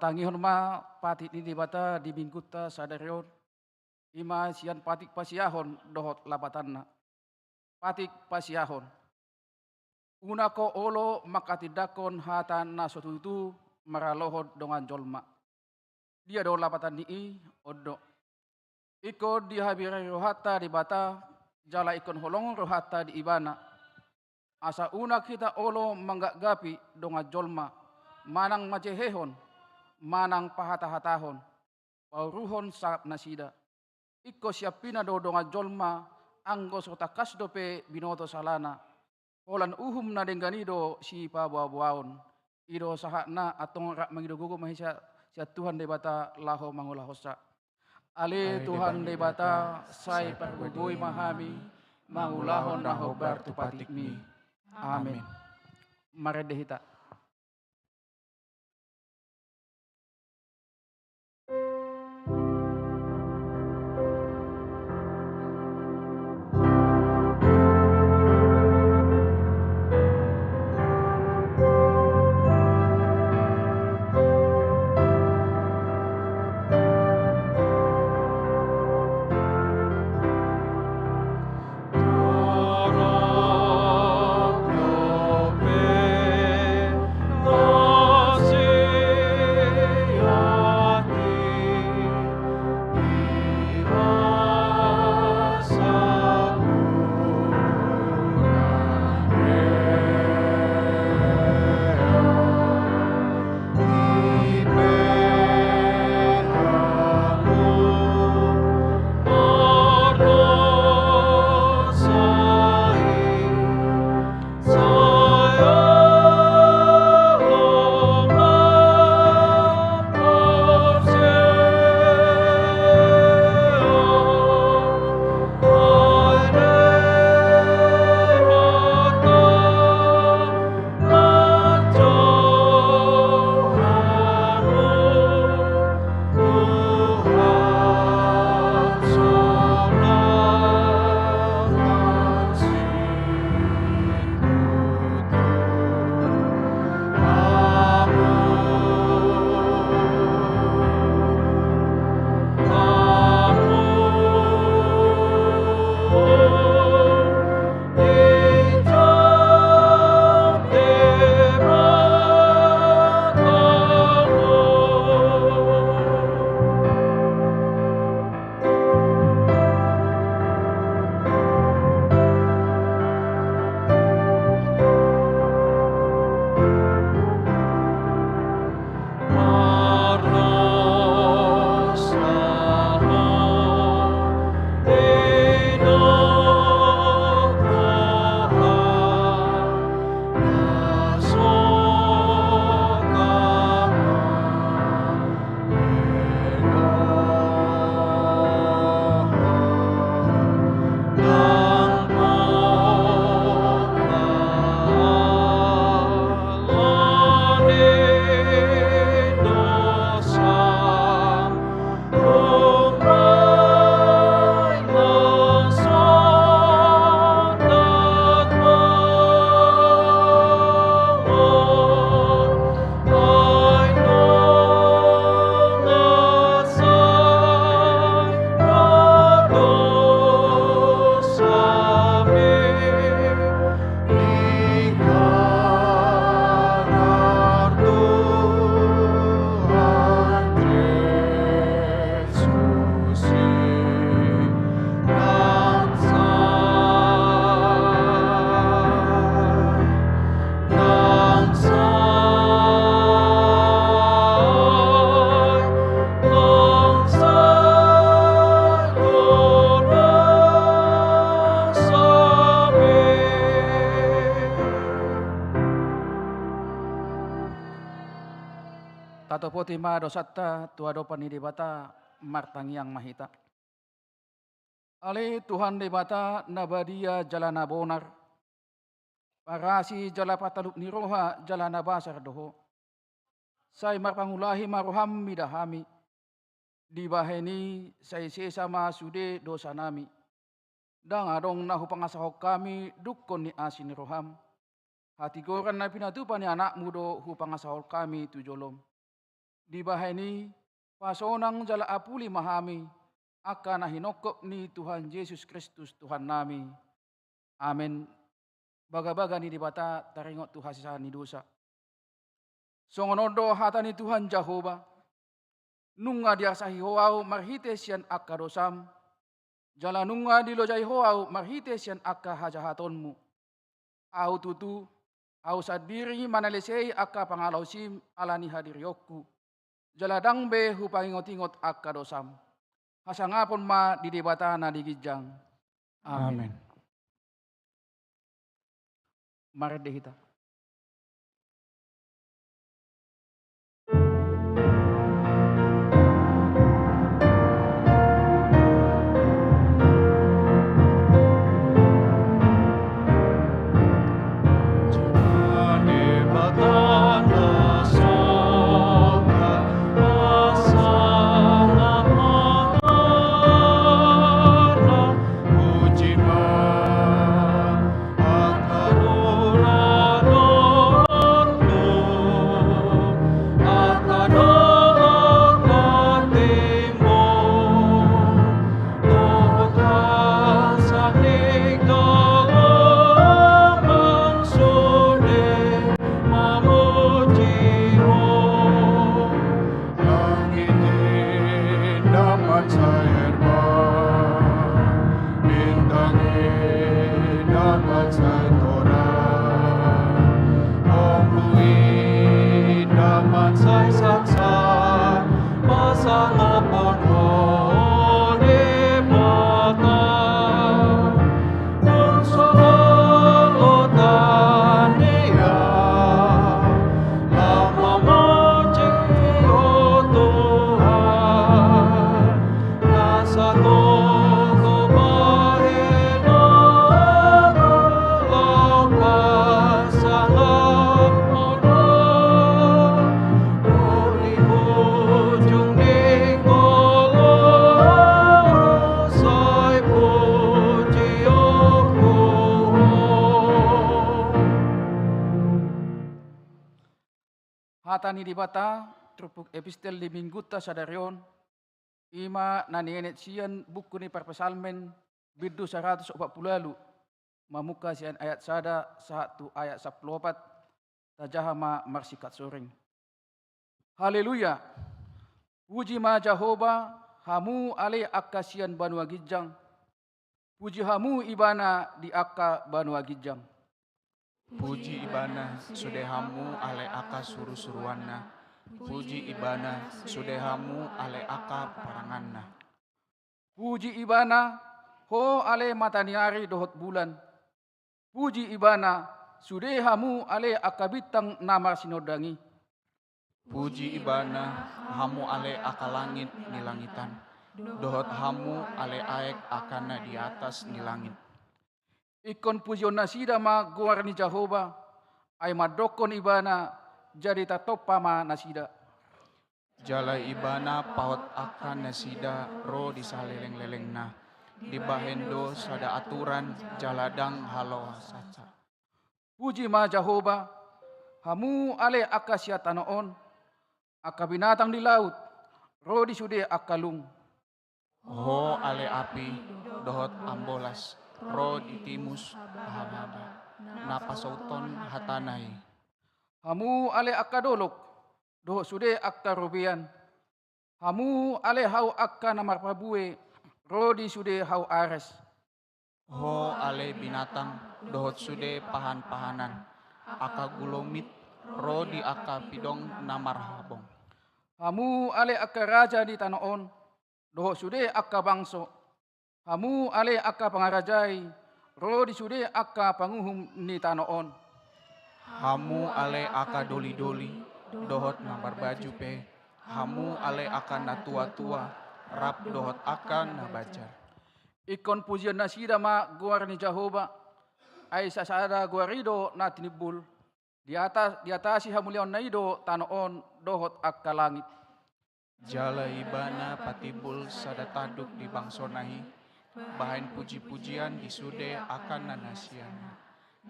Tatangihon ma patik ni di bata di bingkuta sadarion ima sian patik pasiahon dohot labatanna. Patik pasiahon. Una ko olo makatidakon hatan na sotutu maralohod dongan jolma. Dia do labatan ni odo. Iko di habire rohata di bata jala ikon holong rohata di ibana. Asa una kita olo manggagapi dongan jolma manang majehehon manang pahata-hatahon, pauruhon sakap nasida. Iko siapina do donga jolma, anggo sotakas dope binoto salana. Holan uhum na dengganido si pabuabuaon. Ido sahakna atong rak mangidogogo mahisa sia Tuhan debata laho mangulahosa. Ale Tuhan debata sai parbugoi mahami, mangulahon naho bartu patikmi. Amin. Maredehita. satu poti ma dosatta tua dopan di bata martangiang mahita. Ale Tuhan di bata nabadia jalana bonar. Parasi jala pataluk ni roha jalana basar doho. Sai marpangulahi maroham midahami. Di baheni sai sesama sude dosa nami. Dang adong nahu pangasahok kami dukon ni asin roham. Hati goran na pinatupan ni anak mudo hu pangasahok kami tujolom. Di baheni pasonang jala apuli mahami. Aka na hinokop ni Tuhan Yesus Kristus Tuhan nami. Amin. Baga-baga ni dibata taringot Tuhan sisa ni dosa. Songonodo hata ni Tuhan Jehovah. Nunga diasahi hoau marhite sian akka dosam. Jala nunga dilojai hoau marhite sian akka hajahatonmu. Au tutu, au sadiri manalesei akka pangalau sim alani hadiriyokku. Jala dangbe hupangingot-ingot akka dosam. Hasangapon ma di debata na digijang. Amin. Mari dehita. Hatani di bata, trupuk epistel di mingguta sadarion, ima nanienet sian buku ni perpesalmen bidu 140 lalu, mamuka sian ayat sada satu ayat 14, tajahama marsikat soring. Haleluya, puji ma Jehovah, hamu ale akka sian banua gijang, puji hamu ibana di akka banua gijang. Puji ibana sudehamu ale aka suru-suruanna. Puji ibana sudehamu ale aka paranganna. Puji ibana ho ale mataniari dohot bulan. Puji ibana sudehamu ale aka bintang namar sinodangi. Puji ibana hamu ale aka langit ni langitan. Dohot hamu ale aek akana di atas ni langit. Ikon pujion nasida ma guar ni Jehovah, ay madokon ibana jadi tatopa ma nasida. Jala ibana paut akan nasida ro di saleleng-lelengna. Di bahendo sada aturan jaladang halo saca. Puji ma Jehovah, hamu ale akasia tanoon, aka binatang di laut, ro di sude akalung. Ho ale api dohot ambolas. Ro di timus bahaba, napasauton hatanai. Hamu ale akadolok, doh sude akka robian. Hamu ale hau akka namarpabue, rodi sude hau ares. Ho ale binatang, dohot sude pahan-pahanan. Aka gulomit, rodi aka pidong namarhabong. Hamu ale akka raja di tanoon, doh sude akka bangso. Hamu ale akka pangarajai, rodi sude akka panguhum ni tanoon. Hamu ale aka doli-doli, dohot namar baju pe, Hamu ale akan na tua-tua, rap dohot akan na bajar. Ikon pujian nasida ma guar ni Jehovah. Ay sasada guarido na tinibul. Di atasi hamulion na ido tanoon dohot akka langit. Jala ibana patibul sada taduk di bangsonahi, bahain puji-pujian disude akan nanasian.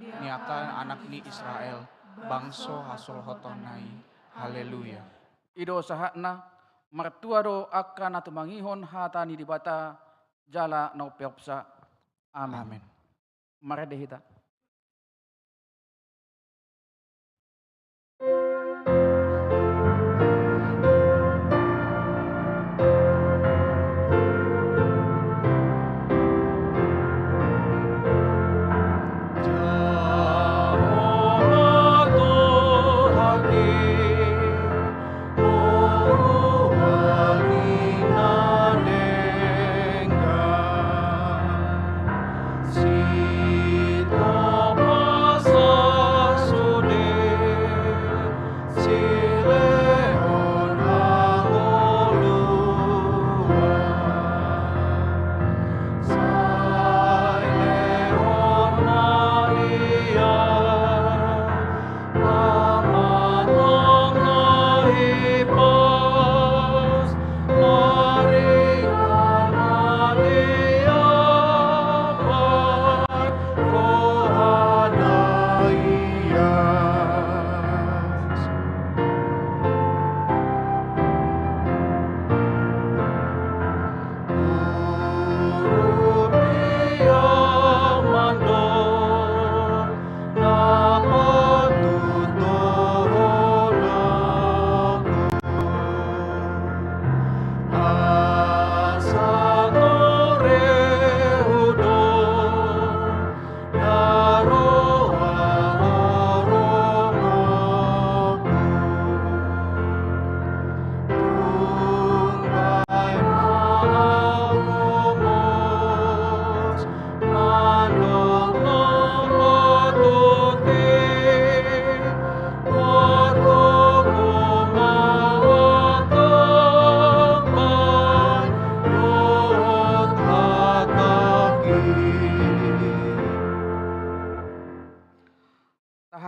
Ni akan anak ni Israel, bangso hasol hotonai. Haleluya. Ido sahakna martua do akan natumangihon hatani di bata jala naupeopsa. Amin. Amin. Marede hita.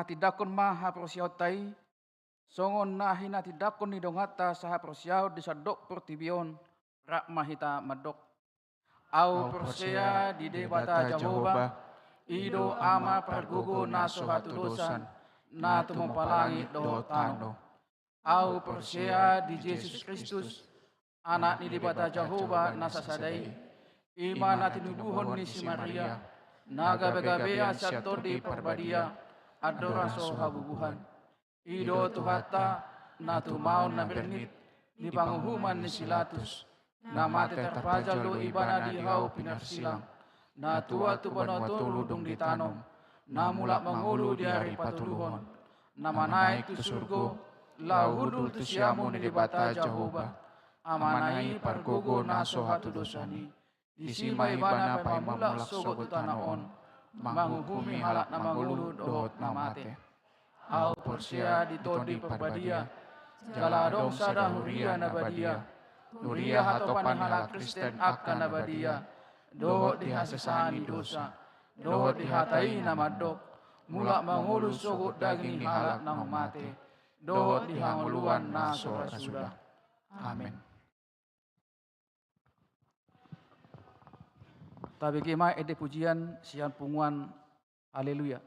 Tidakon maha prosiaw tai, songon nahina tidakon ni dongata saha prosiaw disadok pertibion, rak mahita madok. Au persea di debata Jehovah, ido ama pergugu naso hatu dosan, na tumopalangi do tano. Au persea di Yesus Kristus, anak ni debata Jehovah nasasadai, ima na tinubuhon ni si Maria, naga begabea sato di perbadia, adoraso habubuhan. Ido tuhata na tumaon na bernit di panguhuman ni Silatus. Na mate terpajal do ibana di hau pinarsilang. Na tua tu banotulu dong ditanom. Na mulak mangulu di hari patuluhon. Na manai tu surgo. Lau hudul tu siamu ni debata Jehovah. Amanai pargogo naso hatu dosani. Di sima ibana pai mamulak sogo tu tanaon. Manghuhumi halak na mangulu dohot na mate. Au porsia ditodi perbadia, jaladong sada huria na badia, huria hatopan halak Kristen akan na badia, dohot dihasesani dosa, dohot dihatai na madok, mulak mangulu sogot daging halak na mate, dohot dihanguluan na sora-sudah. Amin. Tabi kema ede pujian sian punguan haleluya.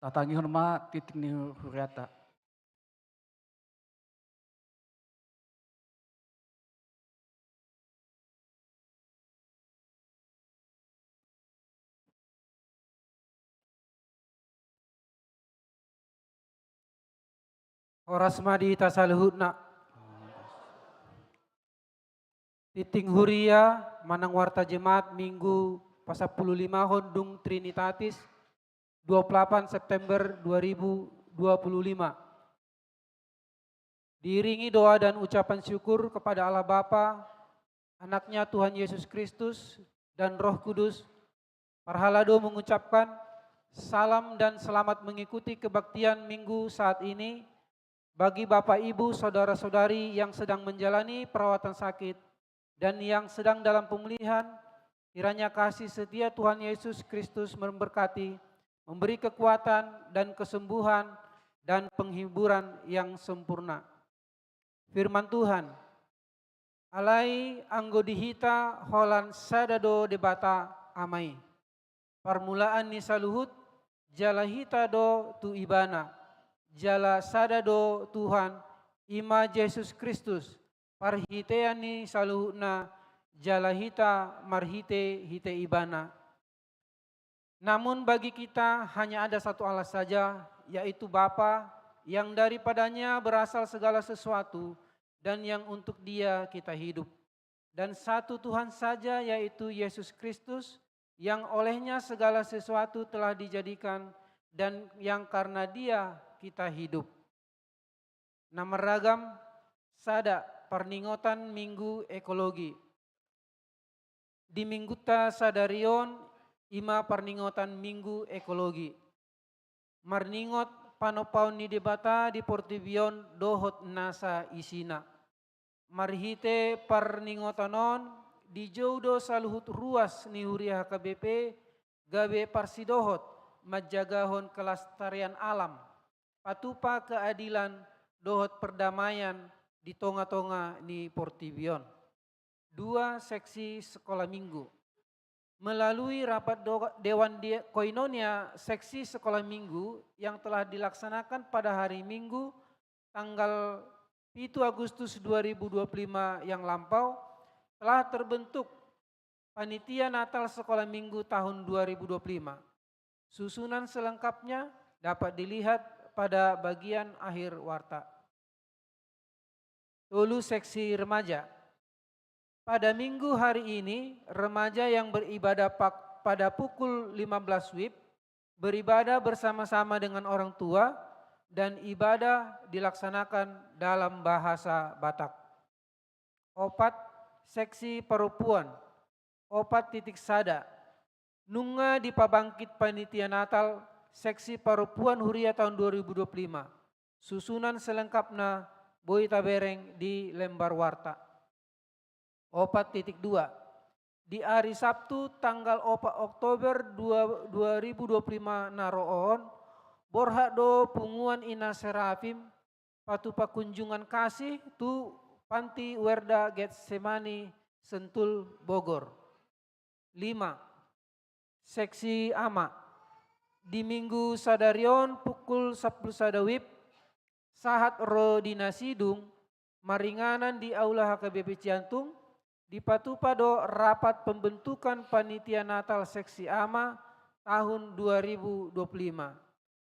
Tatangi horma titik ni huriata. Horas madi tasaluhutna. Titing huria manang warta jemaat minggu pasapuluh 5 Hondung Trinitatis 28 September 2025. Diiringi doa dan ucapan syukur kepada Allah Bapa, anaknya Tuhan Yesus Kristus dan Roh Kudus, Parhalado mengucapkan salam dan selamat mengikuti kebaktian minggu saat ini bagi Bapak Ibu Saudara-saudari yang sedang menjalani perawatan sakit dan yang sedang dalam pemulihan. Kiranya kasih setia Tuhan Yesus Kristus memberkati, memberi kekuatan dan kesembuhan dan penghiburan yang sempurna. Firman Tuhan, alai anggo dihita holan sadado debata amai. Permulaan ni saluhut jala hita do tu ibana. Jala sadado Tuhan ima Yesus Kristus. Parhitean ni saluhutna jala hita marhite hite ibana. Namun bagi kita hanya ada satu Allah saja, yaitu Bapa, yang daripadanya berasal segala sesuatu dan yang untuk Dia kita hidup. Dan satu Tuhan saja, yaitu Yesus Kristus, yang olehnya segala sesuatu telah dijadikan dan yang karena Dia kita hidup. Nama ragam sada perningotan minggu ekologi. Di mingguta sadarion ima perningotan minggu ekologi. Marningot panopaun ni debata di Portivion dohot nasa isina. Marhite perningotanon di jodo saluhut ruas ni huria HKBP gabe parsidohot majagahon kelestarian alam. Patupa keadilan dohot perdamaian di tonga-tonga ni Portivion. 2 seksi sekolah minggu. Melalui rapat Dewan Koinonia seksi sekolah minggu yang telah dilaksanakan pada hari Minggu tanggal 7 Agustus 2025 yang lampau, telah terbentuk Panitia Natal Sekolah Minggu tahun 2025. Susunan selengkapnya dapat dilihat pada bagian akhir warta. Dulu seksi remaja. Pada minggu hari ini, remaja yang beribadah pada pukul 15 WIB beribadah bersama-sama dengan orang tua dan ibadah dilaksanakan dalam bahasa Batak. Opat seksi perempuan, opat titik sada. Nunga di pabangkit panitia Natal seksi perempuan Huria tahun 2025. Susunan selengkapnya Boy Tabereng di lembar warta. 4.2. Di hari Sabtu tanggal 4 Oktober 2025 naroon, borhak do punguan ina serafim patupa kunjungan kasih tu Panti Werda Getsemani Sentul Bogor. 5. Seksi ama. Di minggu sadarion pukul 10 sadawib sahat rodinasidung maringanan di aula HKBP Ciantung di Patupado rapat pembentukan panitia Natal seksi ama tahun 2025.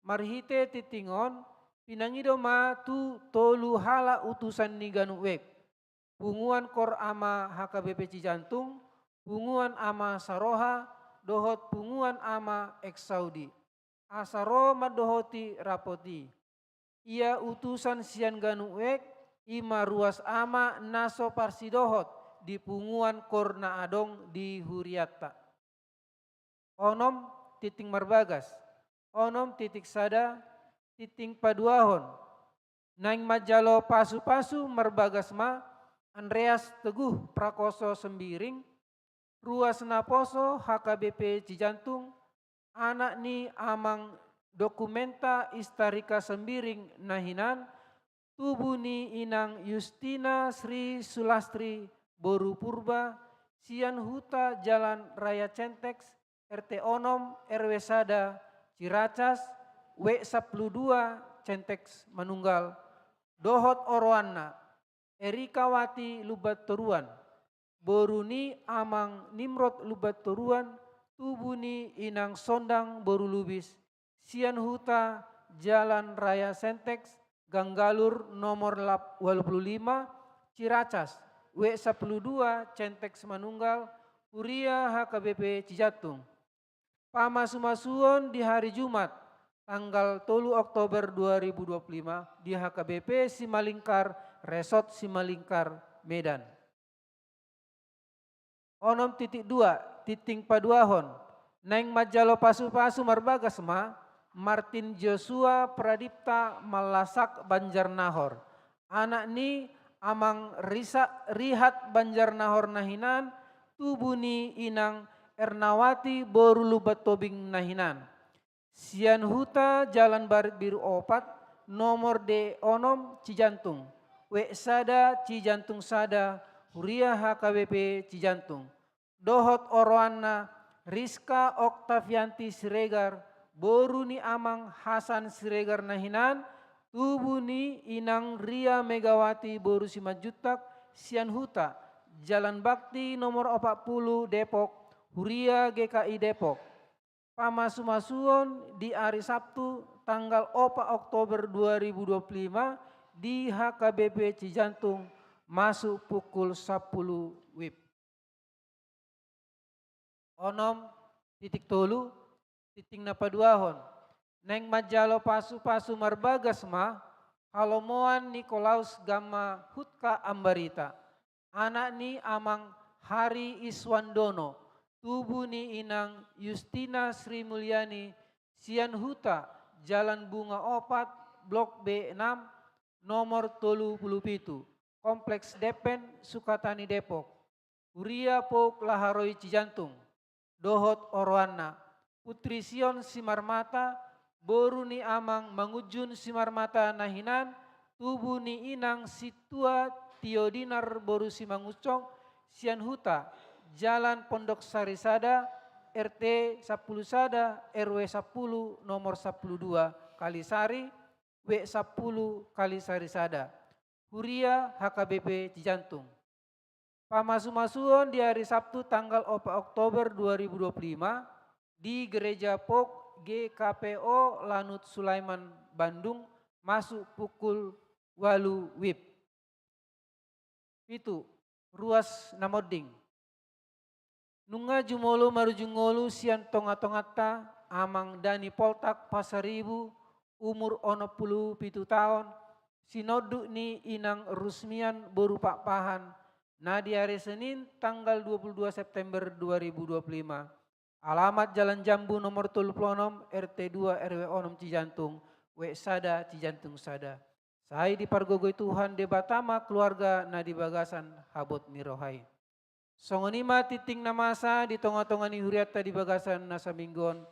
Marhite titingon pinangido ma tu tolu hala utusan niganu wek. Punguan kor ama HKBP Cijantung, punguan ama Saroha, dohot punguan ama Eksaudi. Asaro madohoti rapoti. Ia utusan sian ganu wek, ima ruas ama naso parsidohot di punguan korna adong di Huriata. Onom titing marbagas, onom titik sada, titing paduahon. Naing majalo pasu-pasu marbagas ma, Andreas Teguh Prakoso Sembiring, ruas naposo HKBP Cijantung, anak ni amang dokumenta istarika Sembiring nahinan, tubuh ni inang Justina Sri Sulastri Boru Purba, Sian Huta Jalan Raya Centeks, RT Onom, RW Sada, Ciracas, W12 Centeks Manunggal, Dohot Oroanna, Erikawati Lubat Toruan, Boruni Amang Nimrod Lubat Toruan, Tubuni Inang Sondang Boru Lubis, Sian Huta Jalan Raya Senteks, Ganggalur nomor 85, Ciracas, W12 Centeks Manunggal, Uria HKBP Cijatung. Pamasumasuon di hari Jumat, tanggal 3 Oktober 2025 di HKBP Simalingkar, Resort Simalingkar, Medan. Onom titik 2, titing paduahon, Neng Majalo Pasu-Pasu Marbagasma, Martin Joshua Pradipta Malasak Banjarnahor. Anak ni amang Rihat Banjarnahor Nahinan, Tubuni Inang Ernawati Boru Lubat Tobing Nahinan. Sian Huta Jalan Barit Biru Opat, nomor D Onom Cijantung. Weksada Cijantung Sada, Huria HKBP Cijantung. Dohot Oroanna, Rizka Oktavianti Siregar, Boruni Amang Hasan Siregar Nahinan, Tubuni Inang Ria Megawati Boru Simajutak, Sian Huta, Jalan Bakti nomor 40 Depok, Huria GKI Depok. Pamasumasuon di hari Sabtu tanggal 4 Oktober 2025 di HKBP Cijantung masuk pukul 10 WIB. Onom titik tolu titing napaduahon, Neng Majalo Pasu-Pasu Marbagasma, Halomoan Nikolaus Gama Hutka Ambarita. Anak ni amang Hari Iswandono, Tubuni Inang Justina Sri Mulyani, Sian Huta, Jalan Bunga Opat, Blok B6, nomor 37, Kompleks Depen, Sukatani Depok. Uria Pok Laharoi Cijantung. Dohot Oroanna, Putri Sion Simarmata, Boruni Amang Mangujun Simarmata Nahinan, Tubuni Inang Situa Tiodinar Boru Simangucong, Sian Huta, Jalan Pondok Sari Sada, RT 10 Sada, RW 10 nomor 12 Kalisari, W10 Kalisari Sada. Huria HKBP Cijantung. Pamasumasuon di hari Sabtu tanggal 4 Oktober 2025 di Gereja Pok GKPO Lanut Sulaiman Bandung masuk pukul 8 WIB. Itu ruas namoding. Nunga jumolo marujungolu sian tonga-tongata amang Dani Poltak Pasaribu umur 60 tahun. Sinoduk ni inang Rusmian Boru Pak Pahan. Nah di hari Senin tanggal 22 September 2025. Alamat Jalan Jambu nomor 36 RT 2 RW 6 Cijantung. Sada Cijantung Sada. Saya di Pargogoi Tuhan de Batama keluarga Nadi Bagasan Habot Mirohai. Songonima titing namasa di tonga-tonga ni huriata di Bagasan nasa minggon.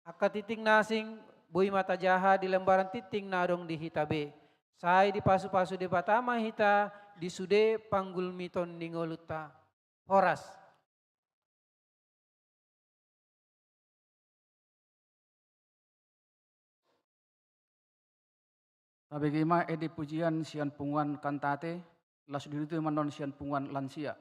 Aka titing nasing bui mata jaha di lembaran titing nadong di hitabe. Saya di pasu-pasu de Batama hita di sude panggul miton ningoluta. Horas. Bagaimana edi pujian sian punguan kantate, las diritu manon sian punguan lansia.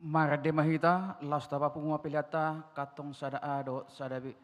Marademahita, lastapa pungwa piliata, katong sada ado sadabi.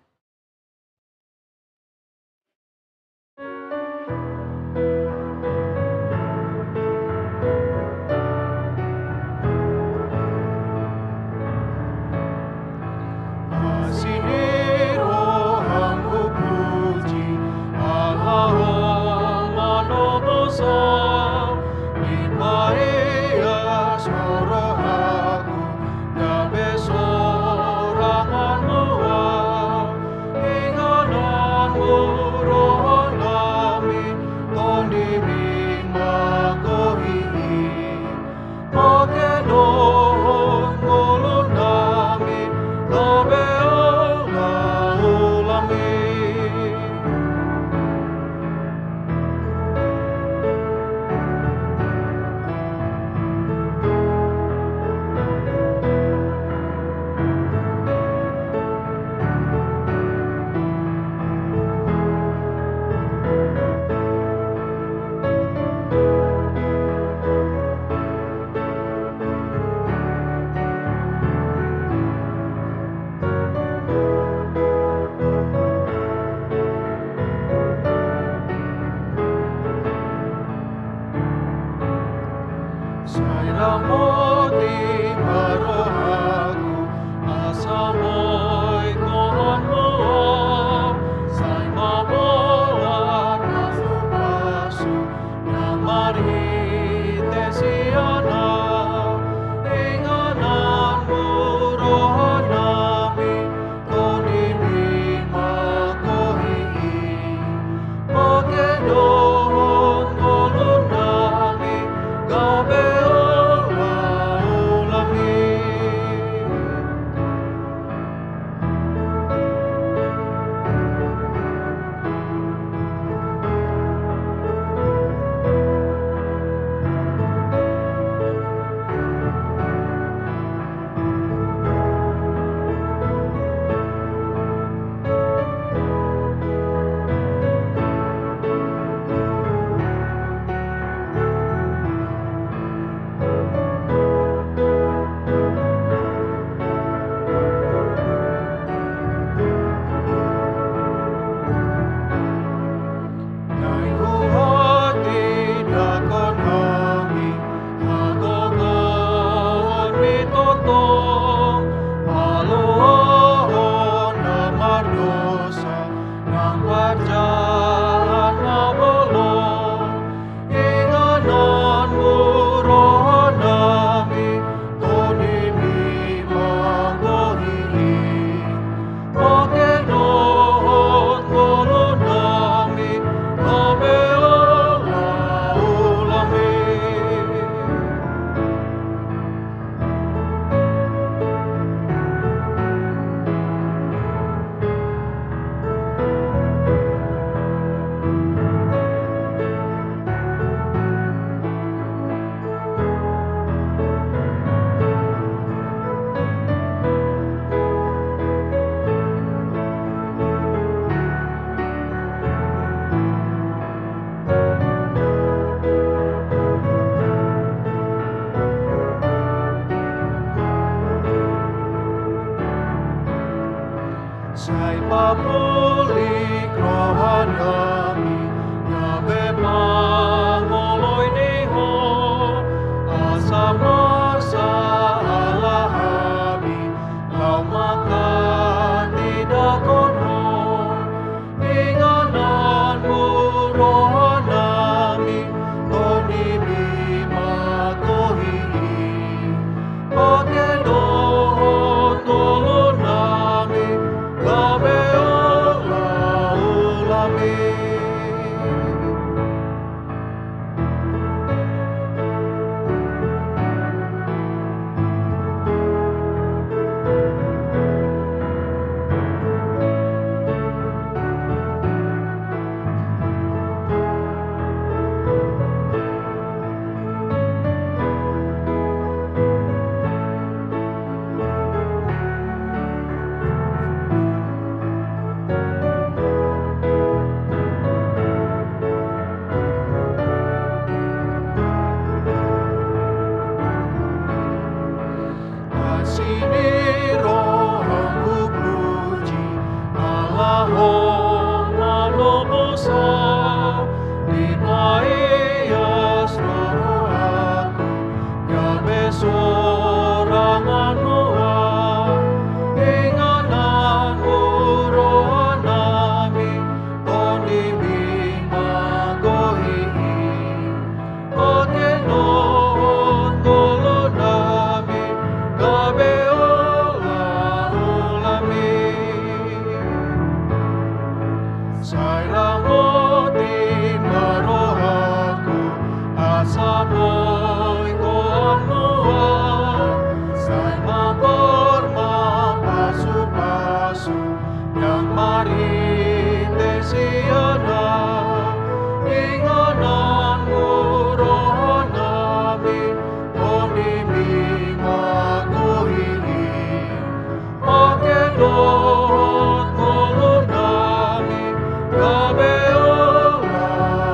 dohot kolonami gabeola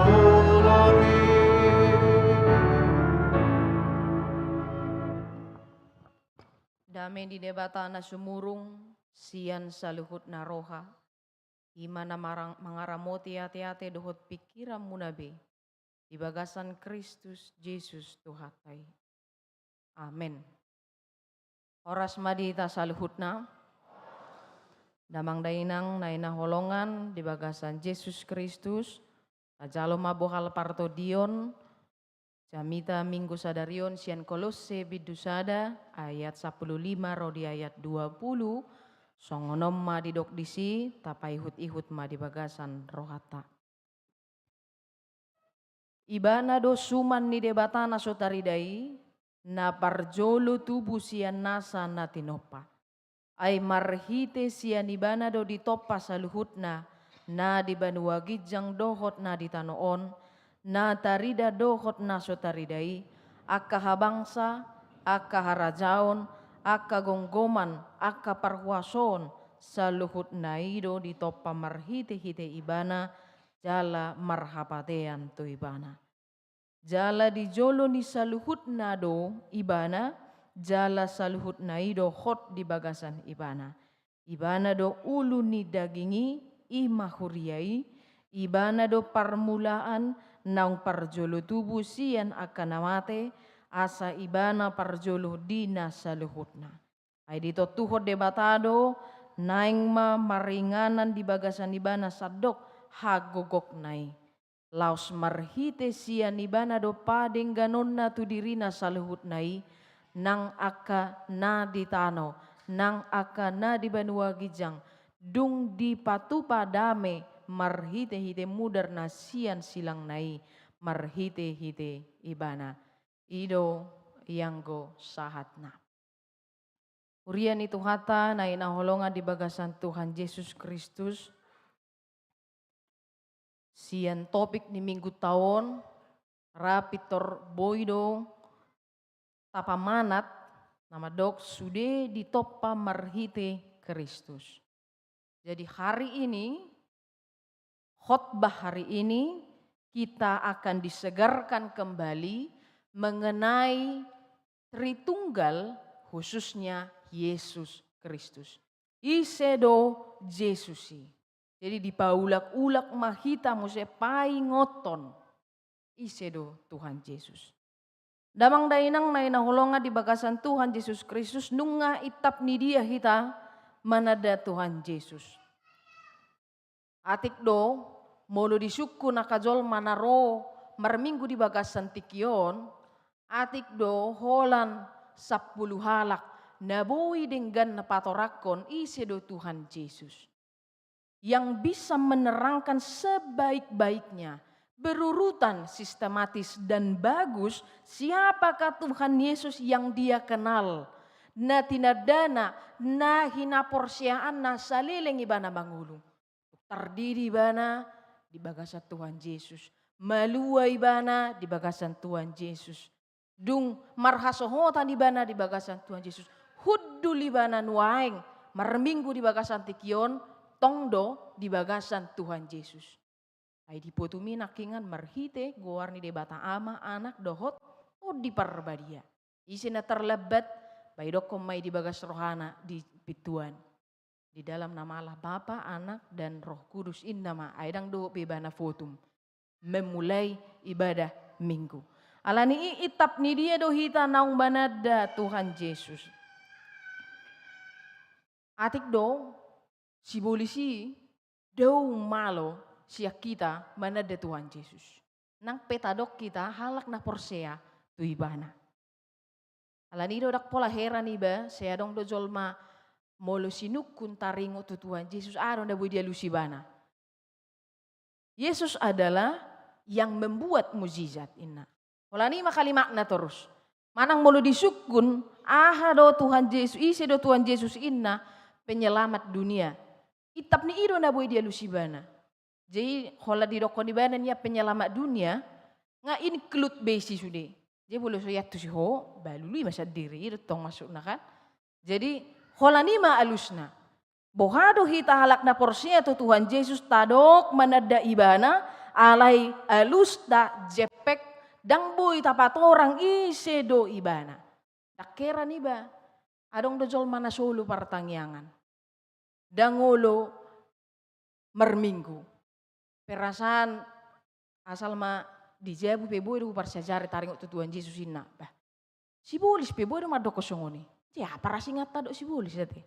ulami. Dame di debata na sumurung, sian saluhut na roha, imana mangaramoti ate-ate dohot pikiran munabe, di bagasan Kristus Yesus Tuhatai. Amin. Oras madita saluhutna, damang dainang naina holongan di bagasan Yesus Kristus, tajalo mabohal parto dion, jamita minggu sadarion sian Kolose bidusada ayat 15 rodi ayat 20, songonom ma didok disi tapai ihut-ihut ma di bagasan rohata. Ibana do suman ni debatana sotaridai, na parjolo tubuh sian nasa na tinopa. Ay marhite sian ibana do ditopa saluhutna, na di banua gijang dohot na ditanoon, na tarida dohot na sotaridai, akka habangsa, akka harajaon, akka gonggoman, akka parhuason, saluhut na ido ditopa marhite-hite ibana, jala marhapatean tu ibana. Jala di jolo ni saluhut na do ibana, jala saluhut na ido hot di bagasan ibana. Ibana do ulu ni dagingi ima huriai, ibana do parmulaan nang parjolo tubuh sian akan namate, asa ibana parjolo dina saluhutna. Ay dito tuhod debatado, naing ma maringanan di bagasan ibana sadok hagogok nai. Laos marhite sian ibana do padeng ganon na tu dirina saluhut nai, nang aka na ditano, nang aka na di banua gijang, dung di patupa dame marhite-hite mudar na sian silang nai, marhite-hite ibana. Ido yanggo sahatna. Urian itu hata na inaholongan di bagasan Tuhan Yesus Kristus. Sian topik ni minggu tahun, rapitor boido, tapamanat, nama dok sude ditopa marhite Kristus. Jadi hari ini, khotbah hari ini, kita akan disegarkan kembali mengenai Tritunggal, khususnya Yesus Kristus. Isedo Jesusi. Jadi dipaulak-ulak mahita muse pai ngoton. Isedo Tuhan Yesus. Damang dainang naina holonga di bagasan Tuhan Yesus Kristus nunga itap ni dia hita manada Tuhan Yesus. Atik do molo disuku nakajol manaro marminggu di bagasan tikion, atik do holan 10 halak naboi dengan napatorakon isedo Tuhan Yesus. Yang bisa menerangkan sebaik-baiknya, berurutan sistematis dan bagus siapakah Tuhan Yesus yang dia kenal. Na tinadana, na hinaporsiaan, na salileng ibana mangulung. Terdiri ibana di bagasan Tuhan Yesus. Malua ibana di bagasan Tuhan Yesus. Dung marhasohotan ibana di bagasan Tuhan Yesus. Huddul ibana nuaing, marminggu di bagasan tikion, tongdo di bagasan Tuhan Yesus. Ay dipotumi nakingan marhite goarni debata ama anak dohot o di parbadia. Isi na terlebat baidok komay di bagas rohana di pituan. Di dalam nama Allah Bapa, Anak dan Roh Kudus innama aidang do bebana fotum. Memulai ibadah minggu. Alani itap ni dia do hita naung banada Tuhan Yesus. Atik do si polisi do malo siya kita manada Tuhan Yesus. Nang petadok kita halak na porsea tu ibana. Alani do dak pola heran iba saya dong do jolma molo sinukun taringo tu Tuhan Yesus aron da dia lusibana. Yesus adalah yang membuat mukjizat inna. Alani makali makna terus. Manang molo disukun aha do Tuhan Yesus isi do Tuhan Yesus inna penyelamat dunia. Itap ni ido na boy dia lusibana. Jadi hola di dokon ibana niya penyelamat dunia nga include besi sude. Jadi boleh so yatu si ho balului masa diri itu tong masuk na kan. Jadi hola ni ma alusna. Bohado hita halak na porsia tu Tuhan Yesus tadok manada ibana alay alus da jepek dang boy tapat orang ise do ibana. Dakeran iba adong dojol mana solo partangyangan. Dangolo merminggu. Perasaan asal ma dijabu peboy do parsajari taring tu Tuhan Yesus inna. Bah. Si bolis peboy do madoko songoni. Ya parasingat tado si bolis dati.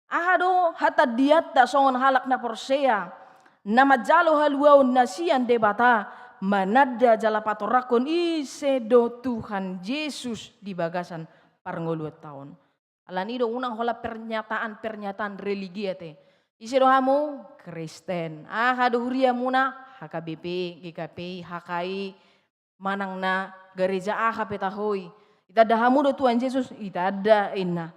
Ahado hata diat da songon halak na porsea. Nama jalo haluaun nasian debata. Manada jala patorakon ise do Tuhan Yesus di bagasan parngoluat tahun. Alanido unang hola pernyataan religi ate. Ise do hamu Kristen. Ahado huria muna HKBP, GKP, HKI, manang na gereja AHP tahoy. Ita dahamu do Tuhan Yesus, ita ada inna.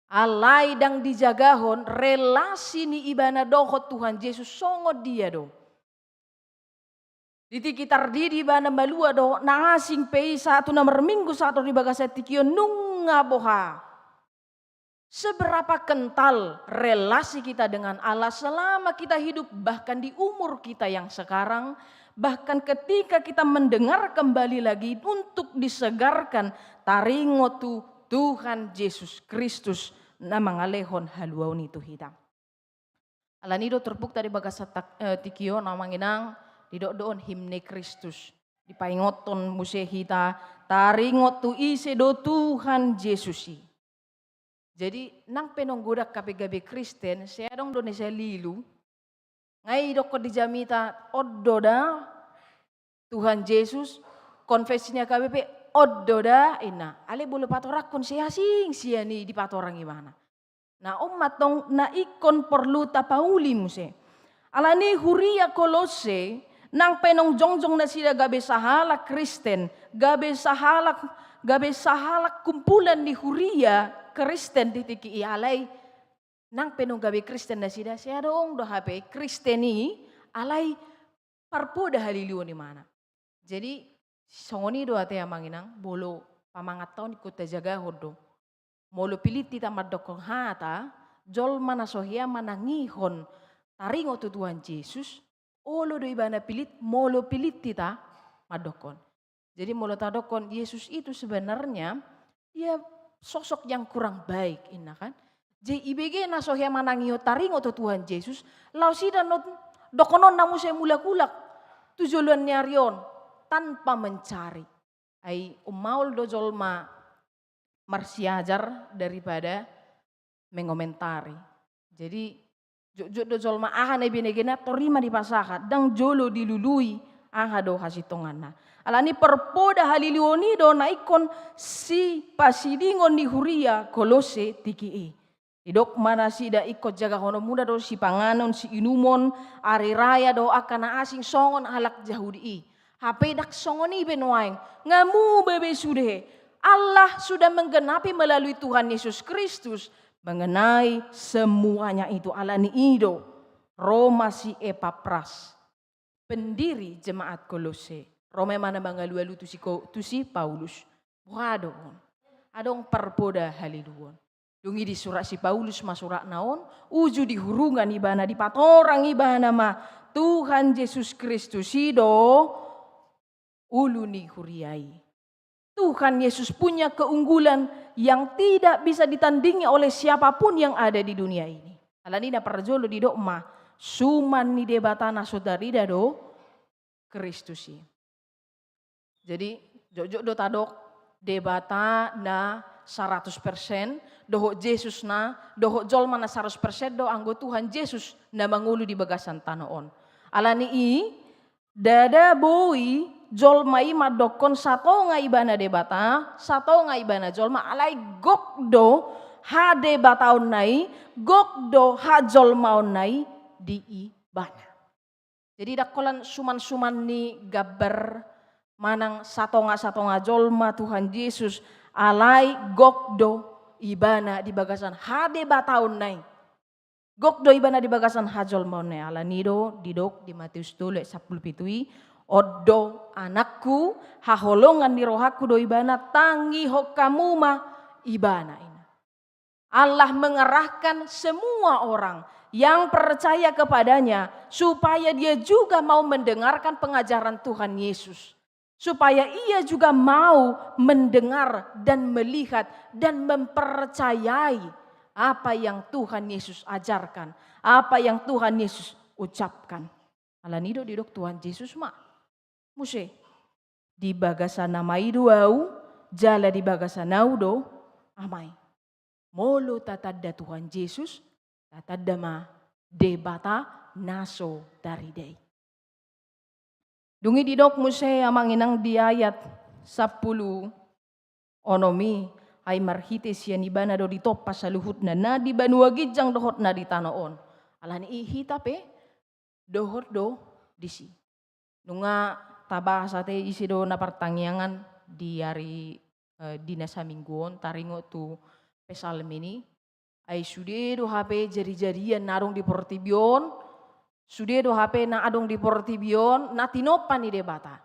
Alay dang dijagahon relasi ni ibana dohot Tuhan Yesus songo dia do. Di kitar di ibana balua do na asing pei satu nomor minggu satu di bagasa tikio nunga boha. Seberapa kental relasi kita dengan Allah selama kita hidup bahkan di umur kita yang sekarang. Bahkan ketika kita mendengar kembali lagi untuk disegarkan taringotu Tuhan Yesus Kristus na mangalehon haluaun itu hitam. Alanido terbukti dari bagasa tikio namanginang didok-doon himne Kristus. Dipaingoton musehita taringotu ise do Tuhan Yesusi. Jadi nang penonggodak kape-gabe Kristen, saya dong Indonesia lilu. Ngai doko dijamita oddoda Tuhan Yesus, konfesinya KBP oddoda ina. Ale boleh patorakon saya sing siani di patorang gimana. Nah umat tong na ikon perlu tapauli muse. Alani huria Kolose nang penong jongjong na sila gabe sahalak Kristen, gabe sahalak kumpulan di huria Kristen ditiki alay nang penong gabe Kristen na sida siya dong do hape Kristeni alay parpo dah haliliw ni mana. Jadi songoni do ate amanginang bolo pamangat taon ikut jaga hodo. Molo pilit tita madokong hata jol mana sohia manangihon taringo tu Tuhan Yesus olo do ibana pilit molo pilit tita madokon. Jadi molo tadokon Yesus itu sebenarnya dia sosok yang kurang baik ina kan. JIBG na sohia manangio taringo to Tuhan Yesus lau sida no dokonon namu saya mulak-ulak tujuan nyarion tanpa mencari. Ai umaul do jolma marsiajar daripada mengomentari. Jadi jok do jolma aha na binegena torima di pasaha dang jolo dilului aha do hasitongana. Alani perpoda haliliwoni do naikon si pasidingon ni huria Kolose tiki. Idok mana sida ikut jaga hono muda do si panganon si inumon ari raya do akana asing songon halak Yahudi. HP dak songoni benuaing ngamu bebe sude. Allah sudah menggenapi melalui Tuhan Yesus Kristus mengenai semuanya itu alani ido Roma si Epapras pendiri jemaat Kolose. Roma mana bangalu tu si Paulus. Waduh, adong perpoda haliduon. Dungi di surat si Paulus masurak naon, uju di hurungan ibana di patorang ibana ma Tuhan Yesus Kristus ido uluni huriai. Tuhan Yesus punya keunggulan yang tidak bisa ditandingi oleh siapapun yang ada di dunia ini. Alanina parjolo di dokma suman ni debatana saudari do Kristusi. Jadi jojok do tadok debata na 100% doho Yesus na doho jolma na 100% do anggo Tuhan Yesus na mangulu di bagasan tanoon. Alani i dada boi jolma i madokon sato nga ibana debata sato nga ibana jolma alai gokdo ha debataon nai gokdo ha jolmaon nai di ibana. Jadi dakolan suman-suman ni gabar manang satonga jolma Tuhan Yesus alai gokdo ibana di bagasan hade bataun nai. Gokdo ibana di bagasan hajol mau nai ala nido didok di Matius 10:17 oddo anakku haholongan di rohaku do ibana tangi hokamu ma ibana ina. Allah mengerahkan semua orang yang percaya kepadanya supaya dia juga mau mendengarkan pengajaran Tuhan Yesus. Supaya ia juga mau mendengar dan melihat dan mempercayai apa yang Tuhan Yesus ajarkan, apa yang Tuhan Yesus ucapkan. Alanido didok Tuhan Yesus mah. Muse di bagasana maido au, jala di bagasana do amai. Molo tatadda Tuhan Yesus, tatadda ma debata naso dari dei. Dungi didok muse amang inang di ayat 10 onomi ay marhite siya ni bana do ditoppa sa luhut na di banua gijang dohot na di tanoon. Alani ihitape dohot do disi. Nunga tabah sate isi do na pertangyangan di hari dinasa mingguon taringo tu pesalm ini ay sude do hape jari-jarian narong di portibion. Sude do hape na adong di portibion na tinopan ni debata.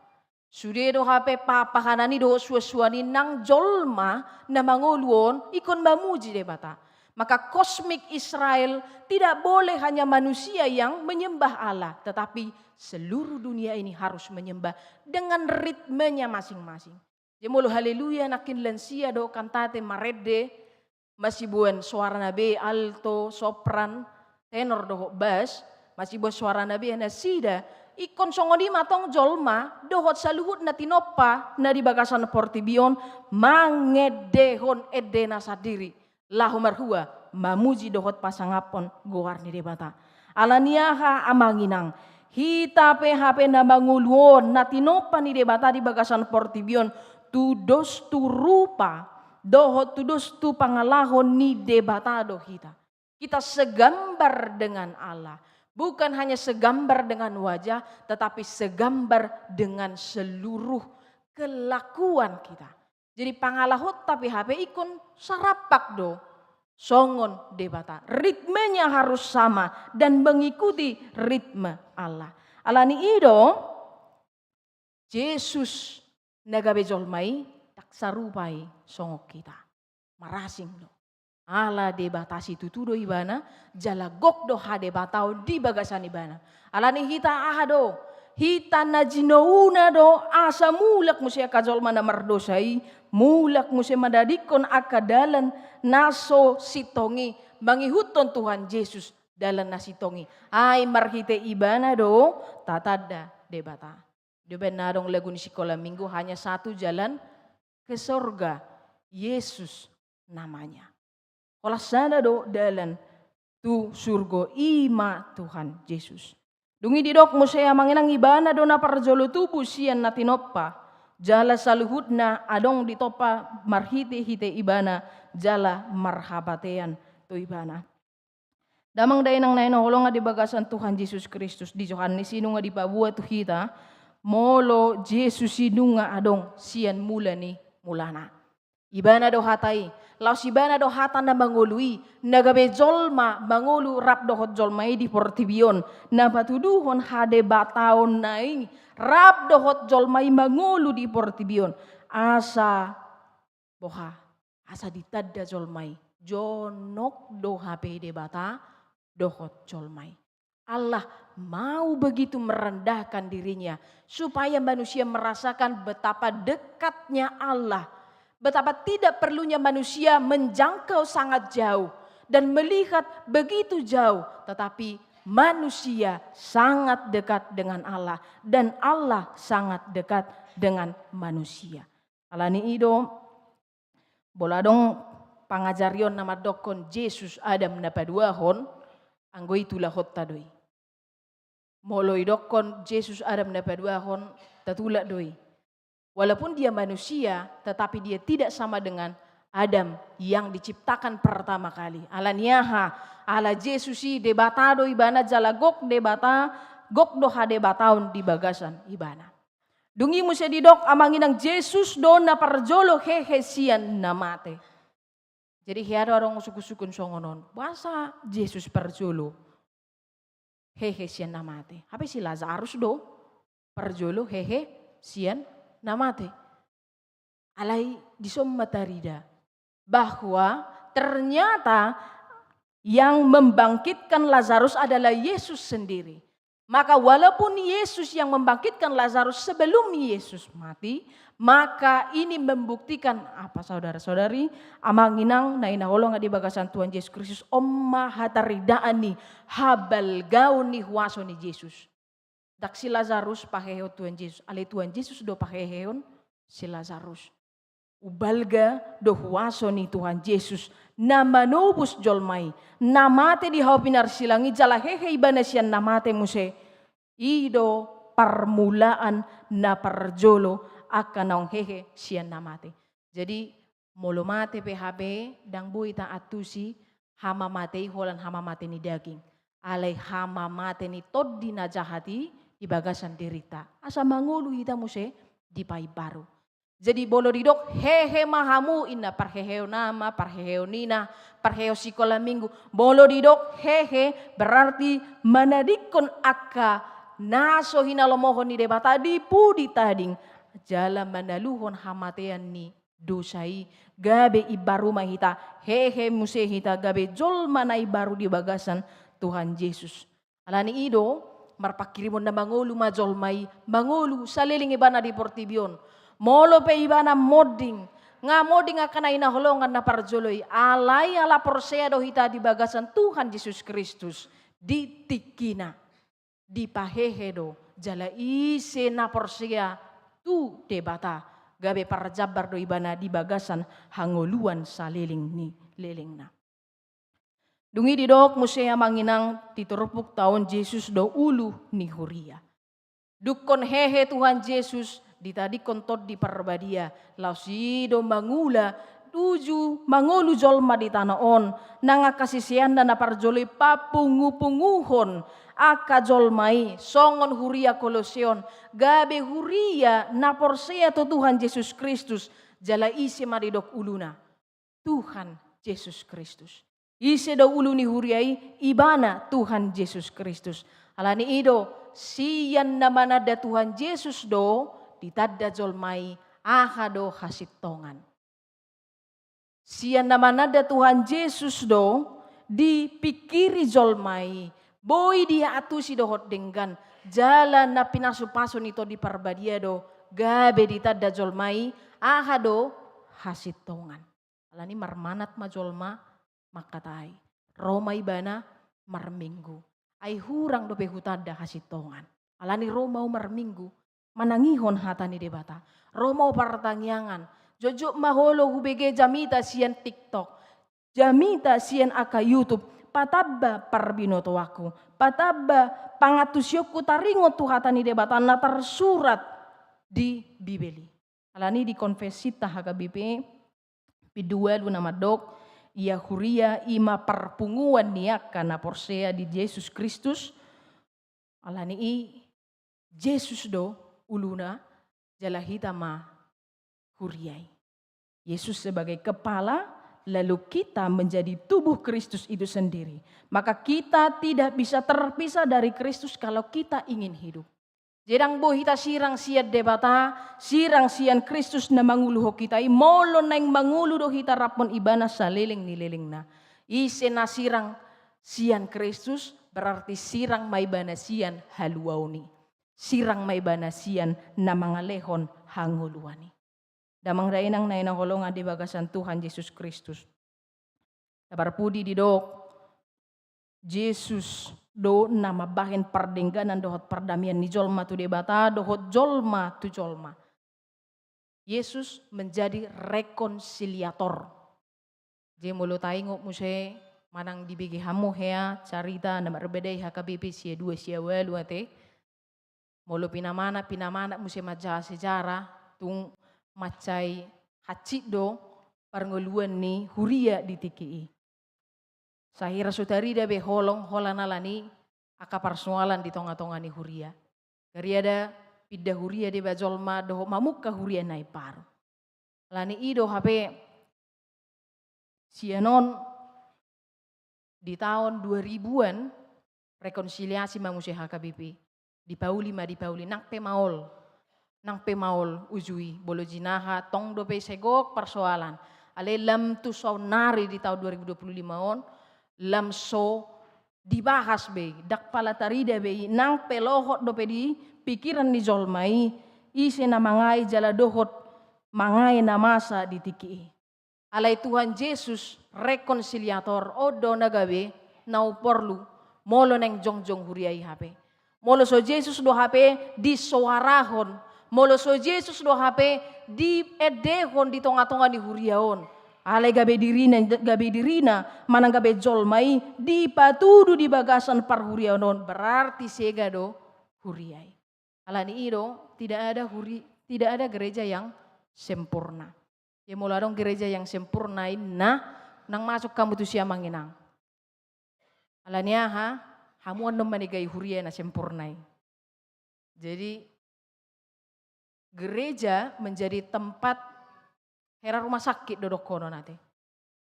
Sude do hape papahanani do suasuani nang jolma na manguluon ikon mamuji debata. Maka kosmik Israel tidak boleh hanya manusia yang menyembah Allah. Tetapi seluruh dunia ini harus menyembah dengan ritmenya masing-masing. Jemolo haleluya nakin lansia do kantate marede. Masih buan suara nabe alto, sopran, tenor do bass. Masih buat suara nabi na sida ikon songodi matong jolma dohot saluhut na tinoppa na di bagasan portibion mangedehon edena sadiri lahu marhua mamuji dohot pasangapon goar ni debata alaniaha amanginang hita PHP na manguluon na tinoppa ni debata di bagasan portibion tudos tu rupa dohot tudos tu pangalahon ni debata do kita segambar dengan Allah. Bukan hanya segambar dengan wajah, tetapi segambar dengan seluruh kelakuan kita. Jadi pangalahot tapi HP ikon sarapak do. Songon debata. Ritmenya harus sama dan mengikuti ritme Allah. Alani ido, Yesus nagabe jolmai tak sarupai songok kita. Marasing do. Ala debatasi tutudo ibana, jala gok do hade batao di bagasan ibana. Alani hita ahado, hita najinouna do asa mulak musia kajol mana mardosai, mulak musia madadikon akadalan naso sitongi, mangihuton Tuhan Yesus dalam nasitongi. Ay marhite ibana do, tatada debata. Deben nadong lagu ni sekolah minggu hanya satu jalan ke sorga, Yesus namanya. Kalau sana do dalan tu surgo ima Tuhan Yesus. Dungi didok mo saya manginang ibana do na parjolo tubu siyan na tinoppa. Jala saluhut na adong ditopa marhite-hite ibana jala marhabatean tu ibana. Damang day nang nainaholo nga di bagasan Tuhan Yesus Kristus di Yohanes sino nga di pabuat tu kita molo Jesus sino nga adong siyan mula ni mulana. Ibana do hatay. Lau si bana do hatan na mangului, nagabe jolma mangulu rap dohot jolmai di portibion, na batuduhon hade bataon nai, rap dohot jolmai mangulu di portibion, asa boha, asa ditadda jolmai, jonok do hape de bata dohot jolmai. Allah mau begitu merendahkan dirinya, supaya manusia merasakan betapa dekatnya Allah. Betapa tidak perlunya manusia menjangkau sangat jauh dan melihat begitu jauh. Tetapi manusia sangat dekat dengan Allah dan Allah sangat dekat dengan manusia. Alani ido boladong pangajarion nama dokon Yesus Adam na paduahon anggo itulah hot tadoi. Molo idokon Yesus Adam na paduahon tatula doi. Walaupun dia manusia, tetapi dia tidak sama dengan Adam yang diciptakan pertama kali. Alaniaha, ala Jesusi debatado ibana jala gok debata, gok doha debataun di bagasan ibana. Dungi musia didok amanginang Yesus do na parjolo hehe sian namate. Jadi hiado orang suku-sukun songonon, basa Yesus parjolo hehe sian namate. Apa si Lazarus do parjolo hehe sian namate. Alai disom matarida bahwa ternyata yang membangkitkan Lazarus adalah Yesus sendiri. Maka walaupun Yesus yang membangkitkan Lazarus sebelum Yesus mati, maka ini membuktikan apa saudara-saudari, amanginang na inaholong di bagasan Tuhan Yesus Kristus, omma hataridaan ni habal gaun ni huwaso ni Yesus. Dak si Lazarus paheheo Tuhan Yesus, ale Tuhan Yesus do paheheon si Lazarus. Ubalga do huwaso ni Tuhan Yesus na manubus jolmai, namate di haupinar silangi jala hehe ibana siyan namate muse, ido permulaan na parjolo akan naong hehe siyan namate. Jadi molo mate PHP dang buita atusi hama mate holan hama mate ni daging. Alay hama mate ni tod di najahati di bagasan derita. Asa mangulu hita muse di pai baru. Jadi bolo didok hehe mahamu ina parheheo nama, parheheo nina, parheheo sikola minggu. Bolo didok hehe berarti manadikon akka naso hinalomohon ni debata di pudi tading. Jala manaluhon hamatean ni dosai gabe ibaru mahita hehe muse hita gabe jol mana ibaru di bagasan Tuhan Yesus. Alani ido marpakirimon na mangulu majol mai mangulu saliling ibana di portibion. Molo pe ibana moding nga moding akan inaholongan na parjoloy alay ala porseado hita di bagasan Tuhan Yesus Kristus di tikina di pahehedo jala ise na porsea tu debata gabe parjabar do ibana di bagasan hangoluan saliling ni leling na. Dungi didok musea manginang titurupuk tahun Yesus do ulu ni huria. Dukon hehe Tuhan Yesus ditadi kontot di perbadia lausido mangula tuju mangulu jolma di tanah on nanga kasisian dan parjoli papungu-punguhon aka jolmai songon huria koloseon gabe huria na porsea to Tuhan Yesus Kristus jala isi maridok uluna Tuhan Yesus Kristus isi do uluni huriai ibana Tuhan Yesus Kristus alani ido siyan naman ada Tuhan Yesus do ditadda jolmai ahado hasitongan. Siyan naman ada Tuhan Yesus do dipikiri jolmai. Boy dia atusi dohot denggan. Jalan na pinasupaso nito di parbadia do gabe ditadda jolmai ahado hasitongan. Alani marmanat majolma makatai. Roma ibana marminggu. Ay hurang do behutadda hasitongan. Alani Roma marminggu. Manangihon hata ni debata. Romo partangyangan. Jojo maholo hubege jamita sian TikTok. Jamita sian aka YouTube. Patabba parbinoto aku. Patabba pangatusyokku taringo tu hata ni debata. Na tersurat di Bibeli. Alani di konfesita haka BP. Pidua lu nama dok. Ia huria ima perpunguan niaka na porsea di Yesus Kristus. Alani i Yesus do. Uluna jala hitama huriai. Yesus sebagai kepala lalu kita menjadi tubuh Kristus itu sendiri. Maka kita tidak bisa terpisah dari Kristus kalau kita ingin hidup. Jedang bo hita sirang siat debata, sirang sian Kristus na manguluho kita. Molo na yung manguluho hita rapon ibana sa liling nililing na. Ise na sirang sian Kristus berarti sirang may bana sian haluaw ni. Sirang may banasian na mga lehon hanguluani. Damang rainang na inaholongan di bagasan Tuhan Yesus Kristus. Nabarpudi di dok, Yesus do na mabahin pardengganan dohot pardamian ni jolma tu debata, dohot jolma tu jolma. Yesus menjadi rekonsiliator. Jadi mulu taingok muse manang dibigi hamu hea carita na marbedai hakabipi sia dua sia walu ate. Molo pinamana musim maja sejarah tung macai hacit do parngoluan ni huria di tiki. Sahira sutari da be holong holanalani aka persoalan di tonga-tonga ni huria. Dari ada pidda huria di bajolma do mamukka huria nai paru. Lani ido HP sianon di tahun 2000-an rekonsiliasi manusia HKBP. Di Pauli nang pemaol ujui bolo jinaha tong dope segok persoalan Ale lam tu saunari di tahun 2025 on, lam so dibahas be, dak pala tarida be, nang pelohot do pedi pikiran ni jolmai, isi na mangai jala dohot, mangai na masa di tiki. Alay Tuhan Yesus rekonsiliator odo nagabe nau porlu molo neng jongjong huriai hape. Molo so Yesus do hape di soarahon, molo so Yesus do hape di edehon di tonga-tonga di huriaon. Alay gabe dirina manang gabe jolmai di patudu di bagasan parhuriaon berarti sega do huriai. Alani ido tidak ada gereja yang sempurna. Ya mula dong gereja yang sempurnain nang masuk kamu tu siya manginang. Alania hamuan no manigai huria na sempurnai. Jadi gereja menjadi tempat hera rumah sakit dodok kono nanti.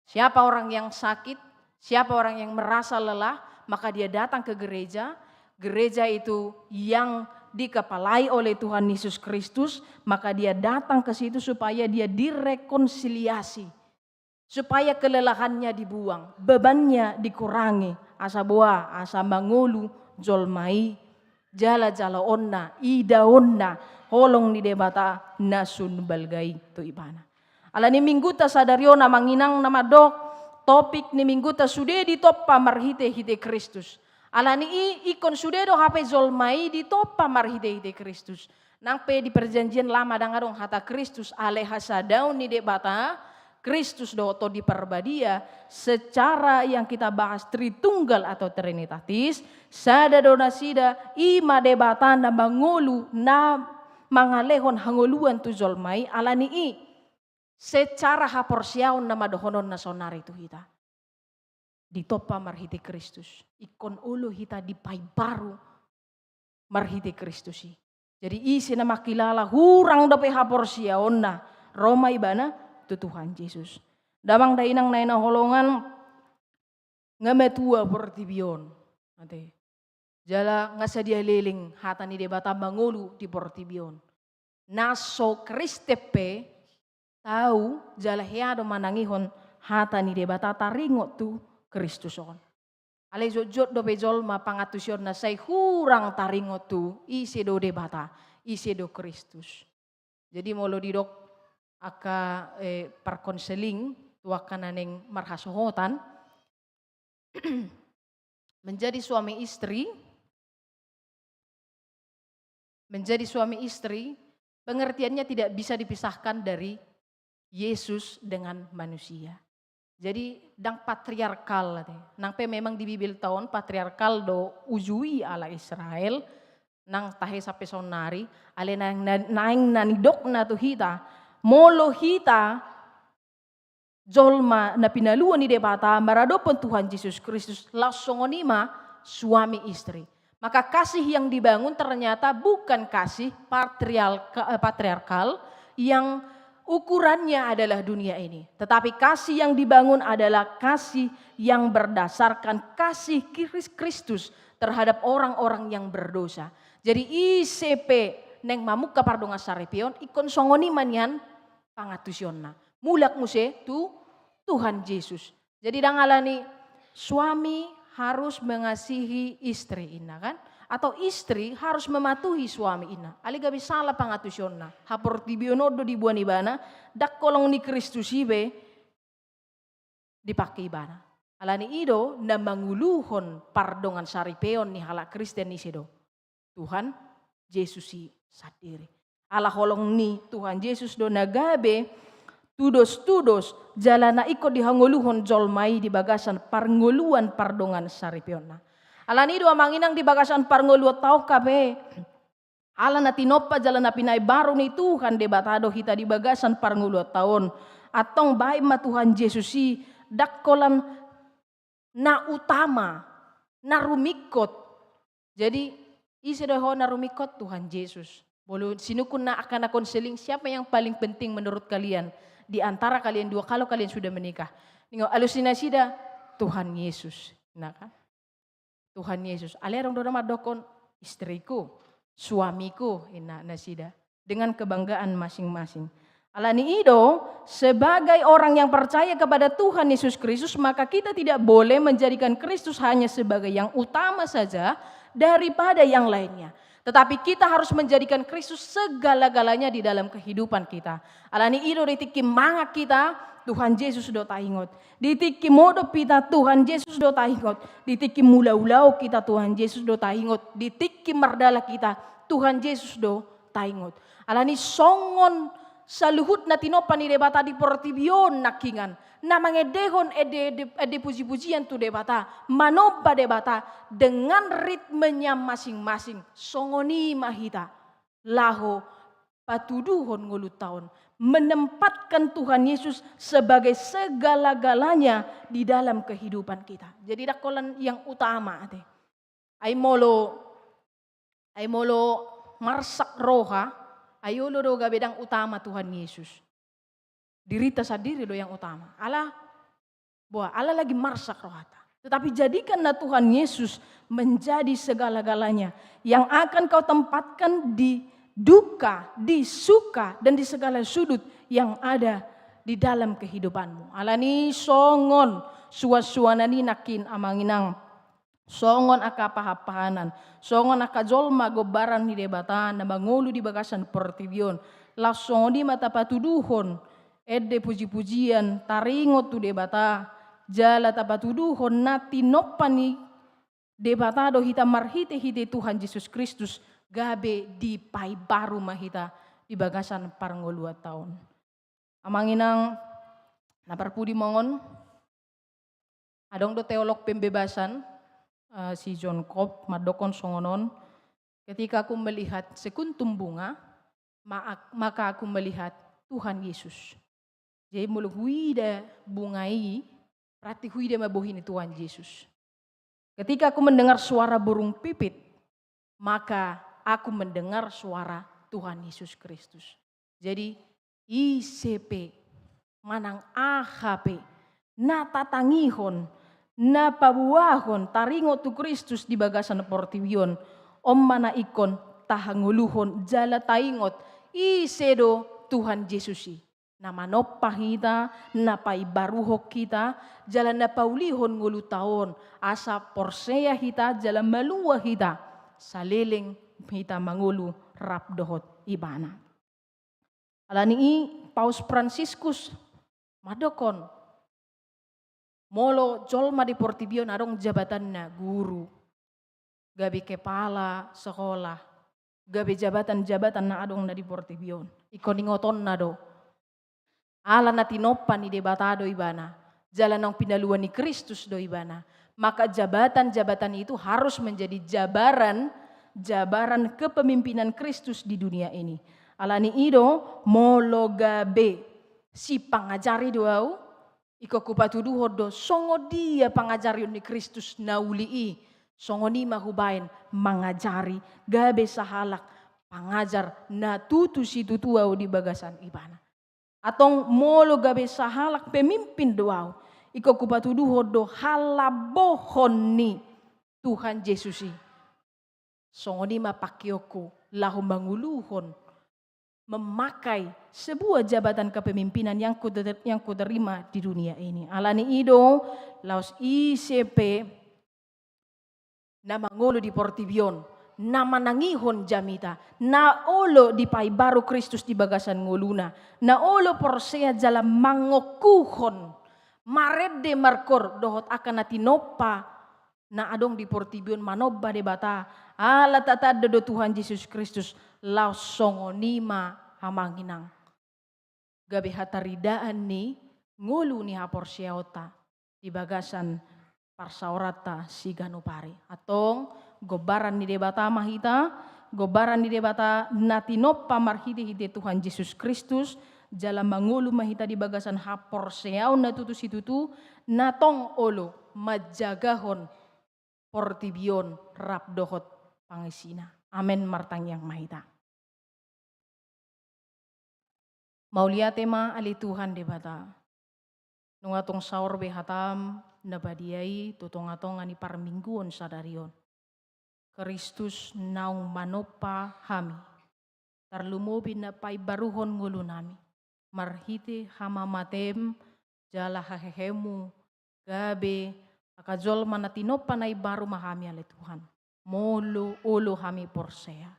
Siapa orang yang sakit, siapa orang yang merasa lelah, maka dia datang ke gereja. Gereja itu yang dikepalai oleh Tuhan Yesus Kristus, maka dia datang ke situ supaya dia direkonsiliasi. Supaya kelelahannya dibuang, bebannya dikurangi. Asa boa, asa mangulu, jolmai, jala-jala onna, ida onna, holong ni debata nasun balgai tu ibana. Ala ni minggu ta sadario na manginang nama dok, topik ni minggu ta sude di toppa marhite hite Kristus. Ala ni ikon sude do hape jolmai di toppa marhite hite Kristus. Nang pe di perjanjian lama dangarong hata Kristus ale hasadaun ni debata, Kristus do to di perbadia secara yang kita bahas Tritunggal atau Trinitatis, sada dona sida ima debata na mangulu na mangalehon hanguluan tu jolmai alani i secara haporsiaon na madohonon na sonari tu hita. Ditopa marhiti Kristus. Ikon ulu hita di pai baru marhiti Kristus. Jadi isi na makilala hurang dape haporsiaon na Roma ibana tu Tuhan Yesus. Damang dainang naina holongan ngametua portibion. Ate. Jala ngasadia leling hata ni debata mangulu di portibion. Naso Kristepe tahu jala heado manangihon hata ni debata taringot tu Kristuson. Ale jojot do bejol ma pangatusion na say hurang taringot tu isi do debata, isi do Kristus. Jadi molo didok aka parkonseling tuakan naneng marhasohotan menjadi suami istri pengertiannya tidak bisa dipisahkan dari Yesus dengan manusia. Jadi dang patriarkal nang pe memang di Bibil tahun patriarkal do ujui ala Israel nang tahe sape sonari ale nang nanidok na tu hita molo hita jolma na pinaluan ni debata maradopon Tuhan Yesus Kristus langsongonima suami istri. Maka kasih yang dibangun ternyata bukan kasih patriarkal yang ukurannya adalah dunia ini. Tetapi kasih yang dibangun adalah kasih yang berdasarkan kasih Kristus terhadap orang-orang yang berdosa. Jadi ICP neng mamuk kapardonga sarepion ikon songoni manyan pangatusionna. Mulak muse tu Tuhan Yesus. Jadi dangalani suami harus mengasihi istri ina kan? Atau istri harus mematuhi suami ina. Ali gabi salah pangatusionna. Hapor tibionodo di buan ibana dak kolong ni Kristus ibe dipakai ibana. Alani ido na manguluhon pardongan saripeon ni halak Kristen ni sedo. Tuhan Yesus sadiri. Ala holong ni Tuhan Yesus do nagabe tudos jalana iko dihanguluhon jolmai di bagasan parnguluan pardongan saripionna. Ala ni do manginang di bagasan parngulu tau kabe. Ala na tinoppa jalana pinay baru ni Tuhan debatado hita di bagasan parngulu taon. Atong bae ma Tuhan Yesus dakkolan na utama na rumikot. Jadi isi doho na rumikot Tuhan Yesus. Bolo sinukun na akan konseling siapa yang paling penting menurut kalian di antara kalian dua kalau kalian sudah menikah. Ningo alusinasi dah Tuhan Yesus. Nah kan? Tuhan Yesus. Alerong do madokon istriku, suamiku ina nasida dengan kebanggaan masing-masing. Alani ido, sebagai orang yang percaya kepada Tuhan Yesus Kristus, maka kita tidak boleh menjadikan Kristus hanya sebagai yang utama saja daripada yang lainnya. Tetapi kita harus menjadikan Kristus segala-galanya di dalam kehidupan kita. Alani ido ditiki manga kita, Tuhan Yesus do taingot. Ditiki modo kita, Tuhan Yesus do taingot. Ditiki mula-ulau kita, Tuhan Yesus do taingot. Ditiki merdala kita, Tuhan Yesus do taingot. Alani songon saluhut na tinopan ni debata di portibion nakingan na mangedehon ede puji-pujian tu debata manoba debata dengan ritmenya masing-masing songoni mahita laho patuduhon ngulut tahun menempatkan Tuhan Yesus sebagai segala-galanya di dalam kehidupan kita. Jadi dakolan yang utama ate. Ay molo marsak roha. Ayo lo do gabedang utama Tuhan Yesus. Dirita sadiri do yang utama. Allah lagi marsak rohata. Tetapi jadikanlah Tuhan Yesus menjadi segala-galanya. Yang akan kau tempatkan di duka, di suka, dan di segala sudut yang ada di dalam kehidupanmu. Allah ni songon suas-suana ni nakin amanginang. Songon aka pahapahanan, songon aka jolma gobaran ni debata na mangulu di bagasan pertibion, langsung di mata patuduhon, ede puji-pujian, taringot tu debata, jala tapatuduhon nati nopani debata do hita marhite-hite Tuhan Yesus Kristus, gabe di pai baru mahita di bagasan parangolua tahun. Amanginang naparpudi mongon, adong do teolog pembebasan, si John Cobb madokon songonon, ketika aku melihat sekuntum bunga, maka aku melihat Tuhan Yesus. Jadi mulu huida bungai, berarti huida mabohini Tuhan Yesus. Ketika aku mendengar suara burung pipit, maka aku mendengar suara Tuhan Yesus Kristus. Jadi ICP, manang AHP, natatangihon, na pabuahon taringo tu Kristus di bagasan portibion om mana ikon tahanguluhon jala taingot isedo Tuhan Yesusi na manopahita na paibaruhok kita jala na paulihon ngulu taon asa porsea hita jala malua hita saliling hita mangulu rapdohot ibana. Alani Paus Franciscus madokon molo jolma di portibion adong jabatan na guru, gabi kepala sekolah, gabi jabatan-jabatan na adong na di portibion. Ikoningoton na do. Ala na tinopan ni debatado ibana, jalan ng pinaluan ni Kristus do ibana. Maka jabatan-jabatan itu harus menjadi jabaran kepemimpinan Kristus di dunia ini. Ala ni ido molo gabe si pangajari doau. Iko kupatuduhod do songo dia pangajarion ni Kristus naulii songo ni mahubain mangajari gabe sahalak pangajar na tutu si tutuaw di bagasan ibana atong molo gabe sahalak pemimpin doaw iko kupatuduhod do halabohon ni Tuhan Yesusi songo ni mapakyoku lahu manguluhon memakai sebuah jabatan kepemimpinan yang kuterima di dunia ini. Alani ido laos ICP na mangolo di portibion, na manangihon jamita, na olo di paibaru Kristus di bagasan nguluna, na olo porsea jala mangokuhon, marede markor dohot akan natinopa na adong di portibion manoba debata, ala tatado do Tuhan Yesus Kristus, laos songonima hamanginang. Gabi hataridaan ni ngulu ni haporsiaota di bagasan parsaorata si ganupari. Atong gobaran ni debata mahita, gobaran ni debata natinopa marhide-hide Tuhan Yesus Kristus, jala mangulu mahita di bagasan haporsiao na tutu si tutu, natong olo majagahon portibion rapdohot pangisina. Amen martang yang mahita. Maulia tema ali Tuhan debata. Nung atong saur behatam nabadiai tutong atong ani parmingguon sadarion. Kristus naung manopa hami. Tarlumobin na paibaruhon ngulu nami. marhite hama matem jala hahehemu gabe akajol manatinopa na ibaru mahami ali Tuhan. Molo ulo hami porsea.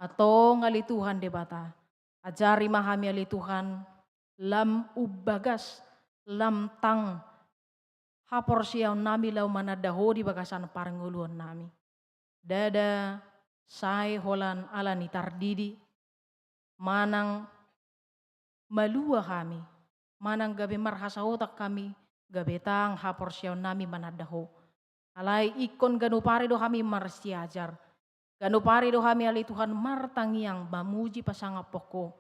Ato ngali Tuhan debata. Ajari mahami ali Tuhan lam ubagas lam tang haporsiaw nami lau manadaho di bagasan paranguluan nami. Dada sai holan ala ni tardidi manang malua kami manang gabi marhasa otak kami gabi tang haporsiaw nami manadaho. Alay ikon ganupari do kami marsiajar. Ganupari do kami ali Tuhan martangiang mamuji pasanga poko.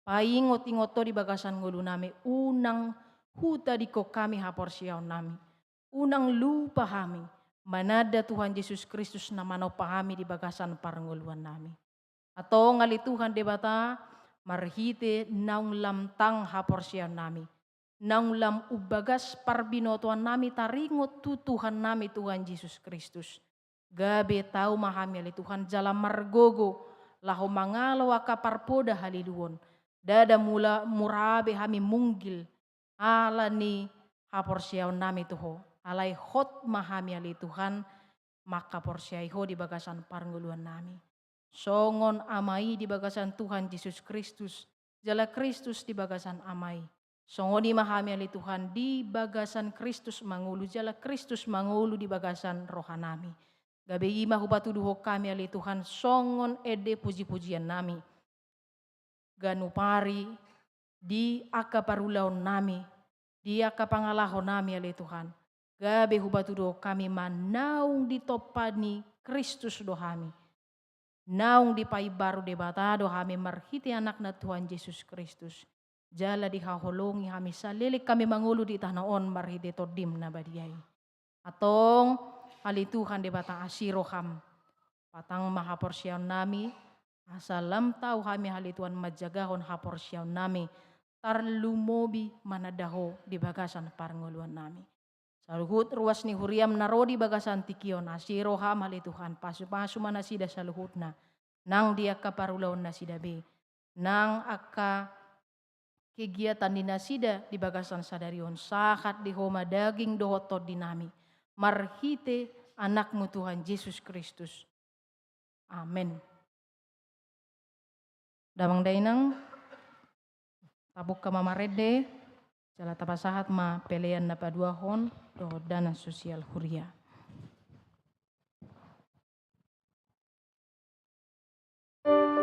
Paingot-ingot to di bagasan ngulu nami. Unang huta di ko kami haporsiaw nami. Unang lupa kami. Manada Tuhan Yesus Kristus na manaw pahami di bagasan paranguluan nami. Ato ngali Tuhan debata marhite naung lamtang haporsiaw nami. Naung lam ubagas parbinotuan nami taringot tu Tuhan nami Tuhan Yesus Kristus. Gabe tau mahami ali Tuhan jala margogo lahu mangalaw akaparpoda haliluon. Dada mula murabe hami munggil ala ni haporsiaw nami tuho. Alay hot mahami ali Tuhan maka porsiaiho di bagasan paranguluan nami. Songon amai di bagasan Tuhan Yesus Kristus. Jala Kristus di bagasan amai. Songoni mahami ali Tuhan di bagasan Kristus mangulu. Jala Kristus mangulu di bagasan rohanami. Gabe ima hubatuduho kami ali Tuhan. Songon ede puji-pujian nami. Ganupari di akaparulaon nami. Di akapangalahon nami ali Tuhan. Gabe hubatuduho kami manaung ditopani Kristus dohami. Naung di paibaru debata dohami marhiti anak na Tuhan Yesus Kristus. Jala dihaholongi kami salilik kami mangulu di tanaon marhiti todim na badiay. Atong ali Tuhan debata asiroham. Patang mahaporsyaw nami. Asalam tau kami hali Tuhan majagahon haporsyaw nami. Tarlumobi manadaho di bagasan paranguluan nami. Saluhut ruas ni huriam narodi bagasan tikion. Asiroham hali Tuhan. Pasu-pasu manasida saluhut na. Nang dia kaparulaon na sidabe. Nang aka kegiatan dinasida di bagasan sadarion sakat di homa daging dohotod dinami marhite anakmu Tuhan Yesus Kristus. Amin. Damang dainang tabuk ka mamarede jala tapasahat ma pelean na paduahon do dana sosial huria. Ay,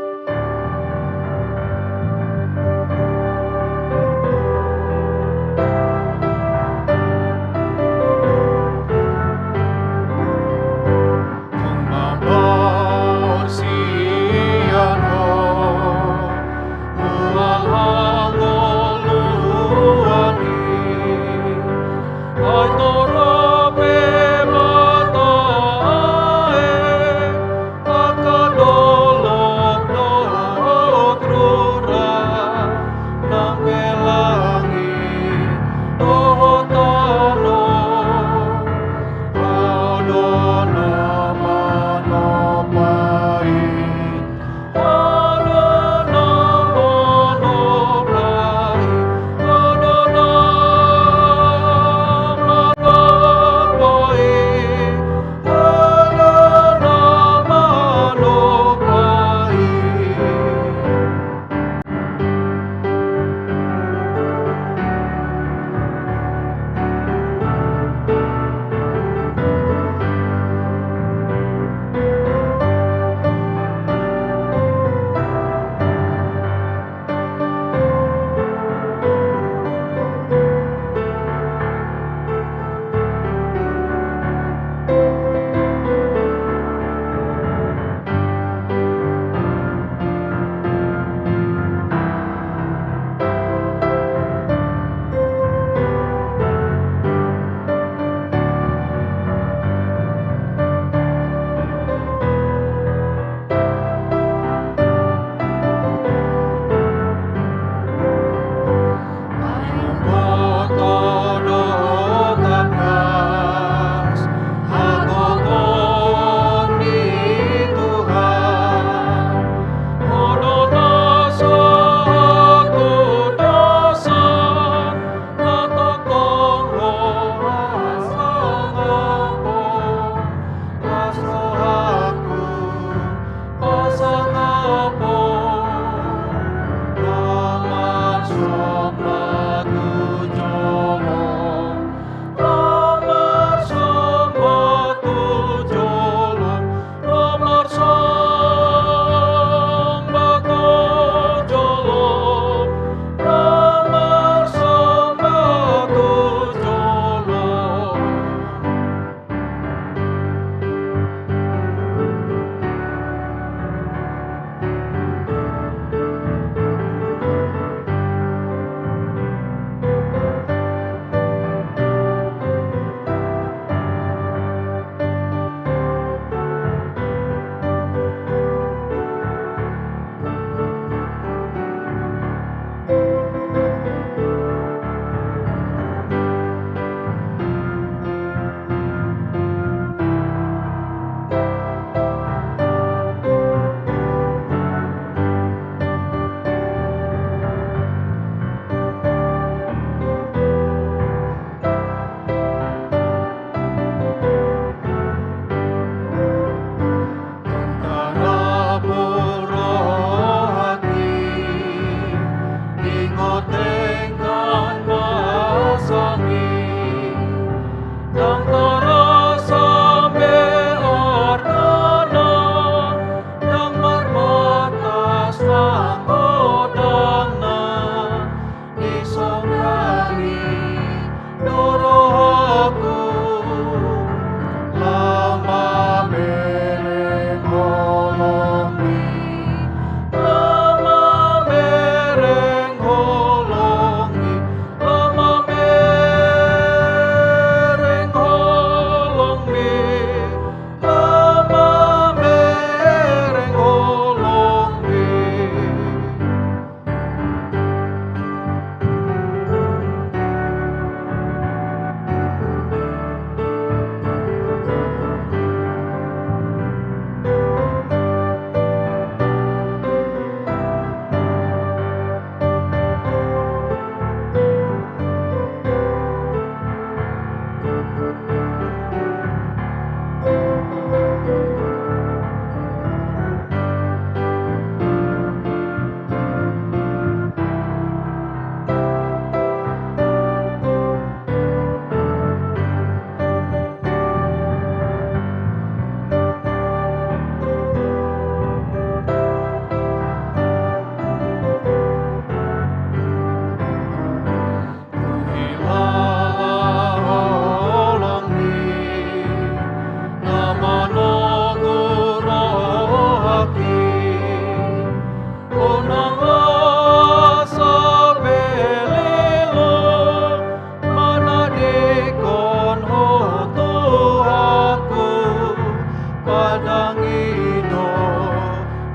padang ino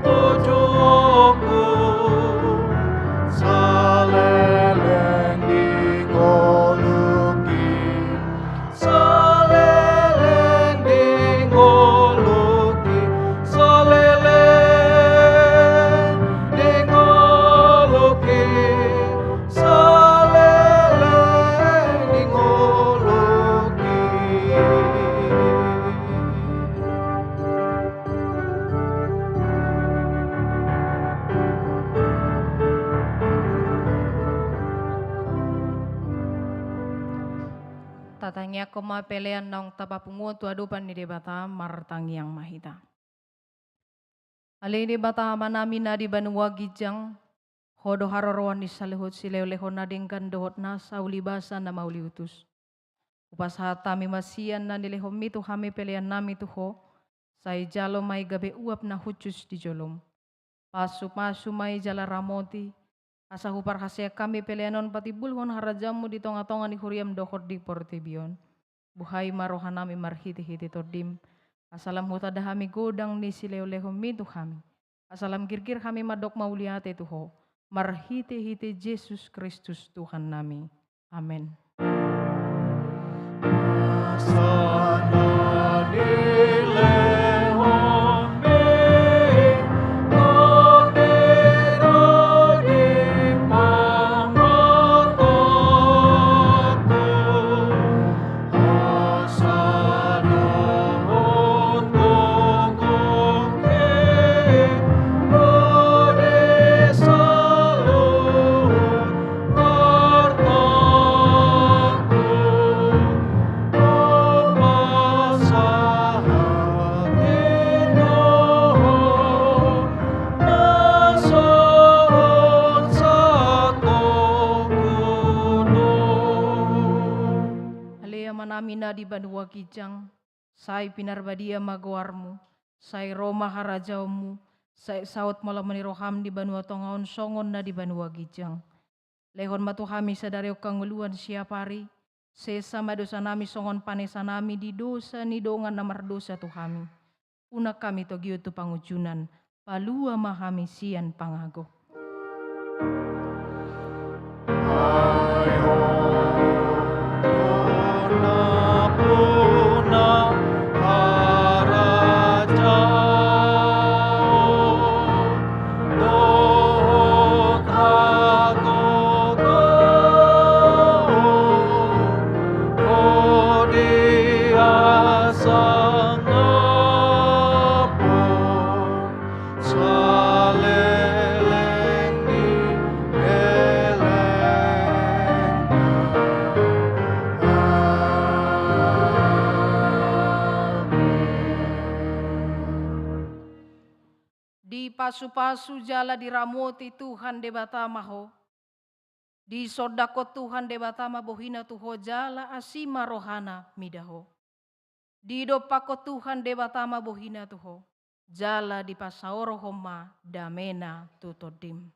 tujuku saleleng dingoluki saleleng dingoluki saleleng dingoluki saleleng dingoluki. Tatangnya koma pelean naung tapapungu tu adupan ni debata martangiang mahita. Ali debata manami na di banua gijang hodo haroroan di salihut sileo-leho na dingkan dohot na saulibasa na mauli utus. Upas hatami masian na nileho mitu hami pelean nami tuho say jalo may gabe uap na hucus di jolom. Pasu-pasu may jala ramoti asa hupar hasia kami peleanon pati bulhon harajamu di tonga-tonga ni huriam dohor di portebion. Buhay marohan nami marhiti-hiti tordim. Asalam huta dahami godang ni sileo-leho mitu kami. Asalam girgir kami madok mauliate tuho. Marhiti-hiti Yesus Kristus Tuhan nami. Amin. Sana dileho mi kodero di pangataku asana hotkokoke kode salut hartaku Manamina di banua kijang, say pinarbadia magoarmu, say Roma harajaumu, say saut malam meniroham di banua tongaon songon na di banua kijang. Lehon matuhami sadari kanguluan siapari, sesama dosa nami songon panesa nami di dosa ni dongan namar dosa tuhami. Una kami togiu tu pangujunan, palua mahami sian pangago. Pasu-pasu jala diramoti Tuhan debatama ho. Di sodako Tuhan debatama bohina tuho jala asima rohana midaho. Di dopako Tuhan debatama bohina tuho. Jala di pasaoro homa damena tutodim.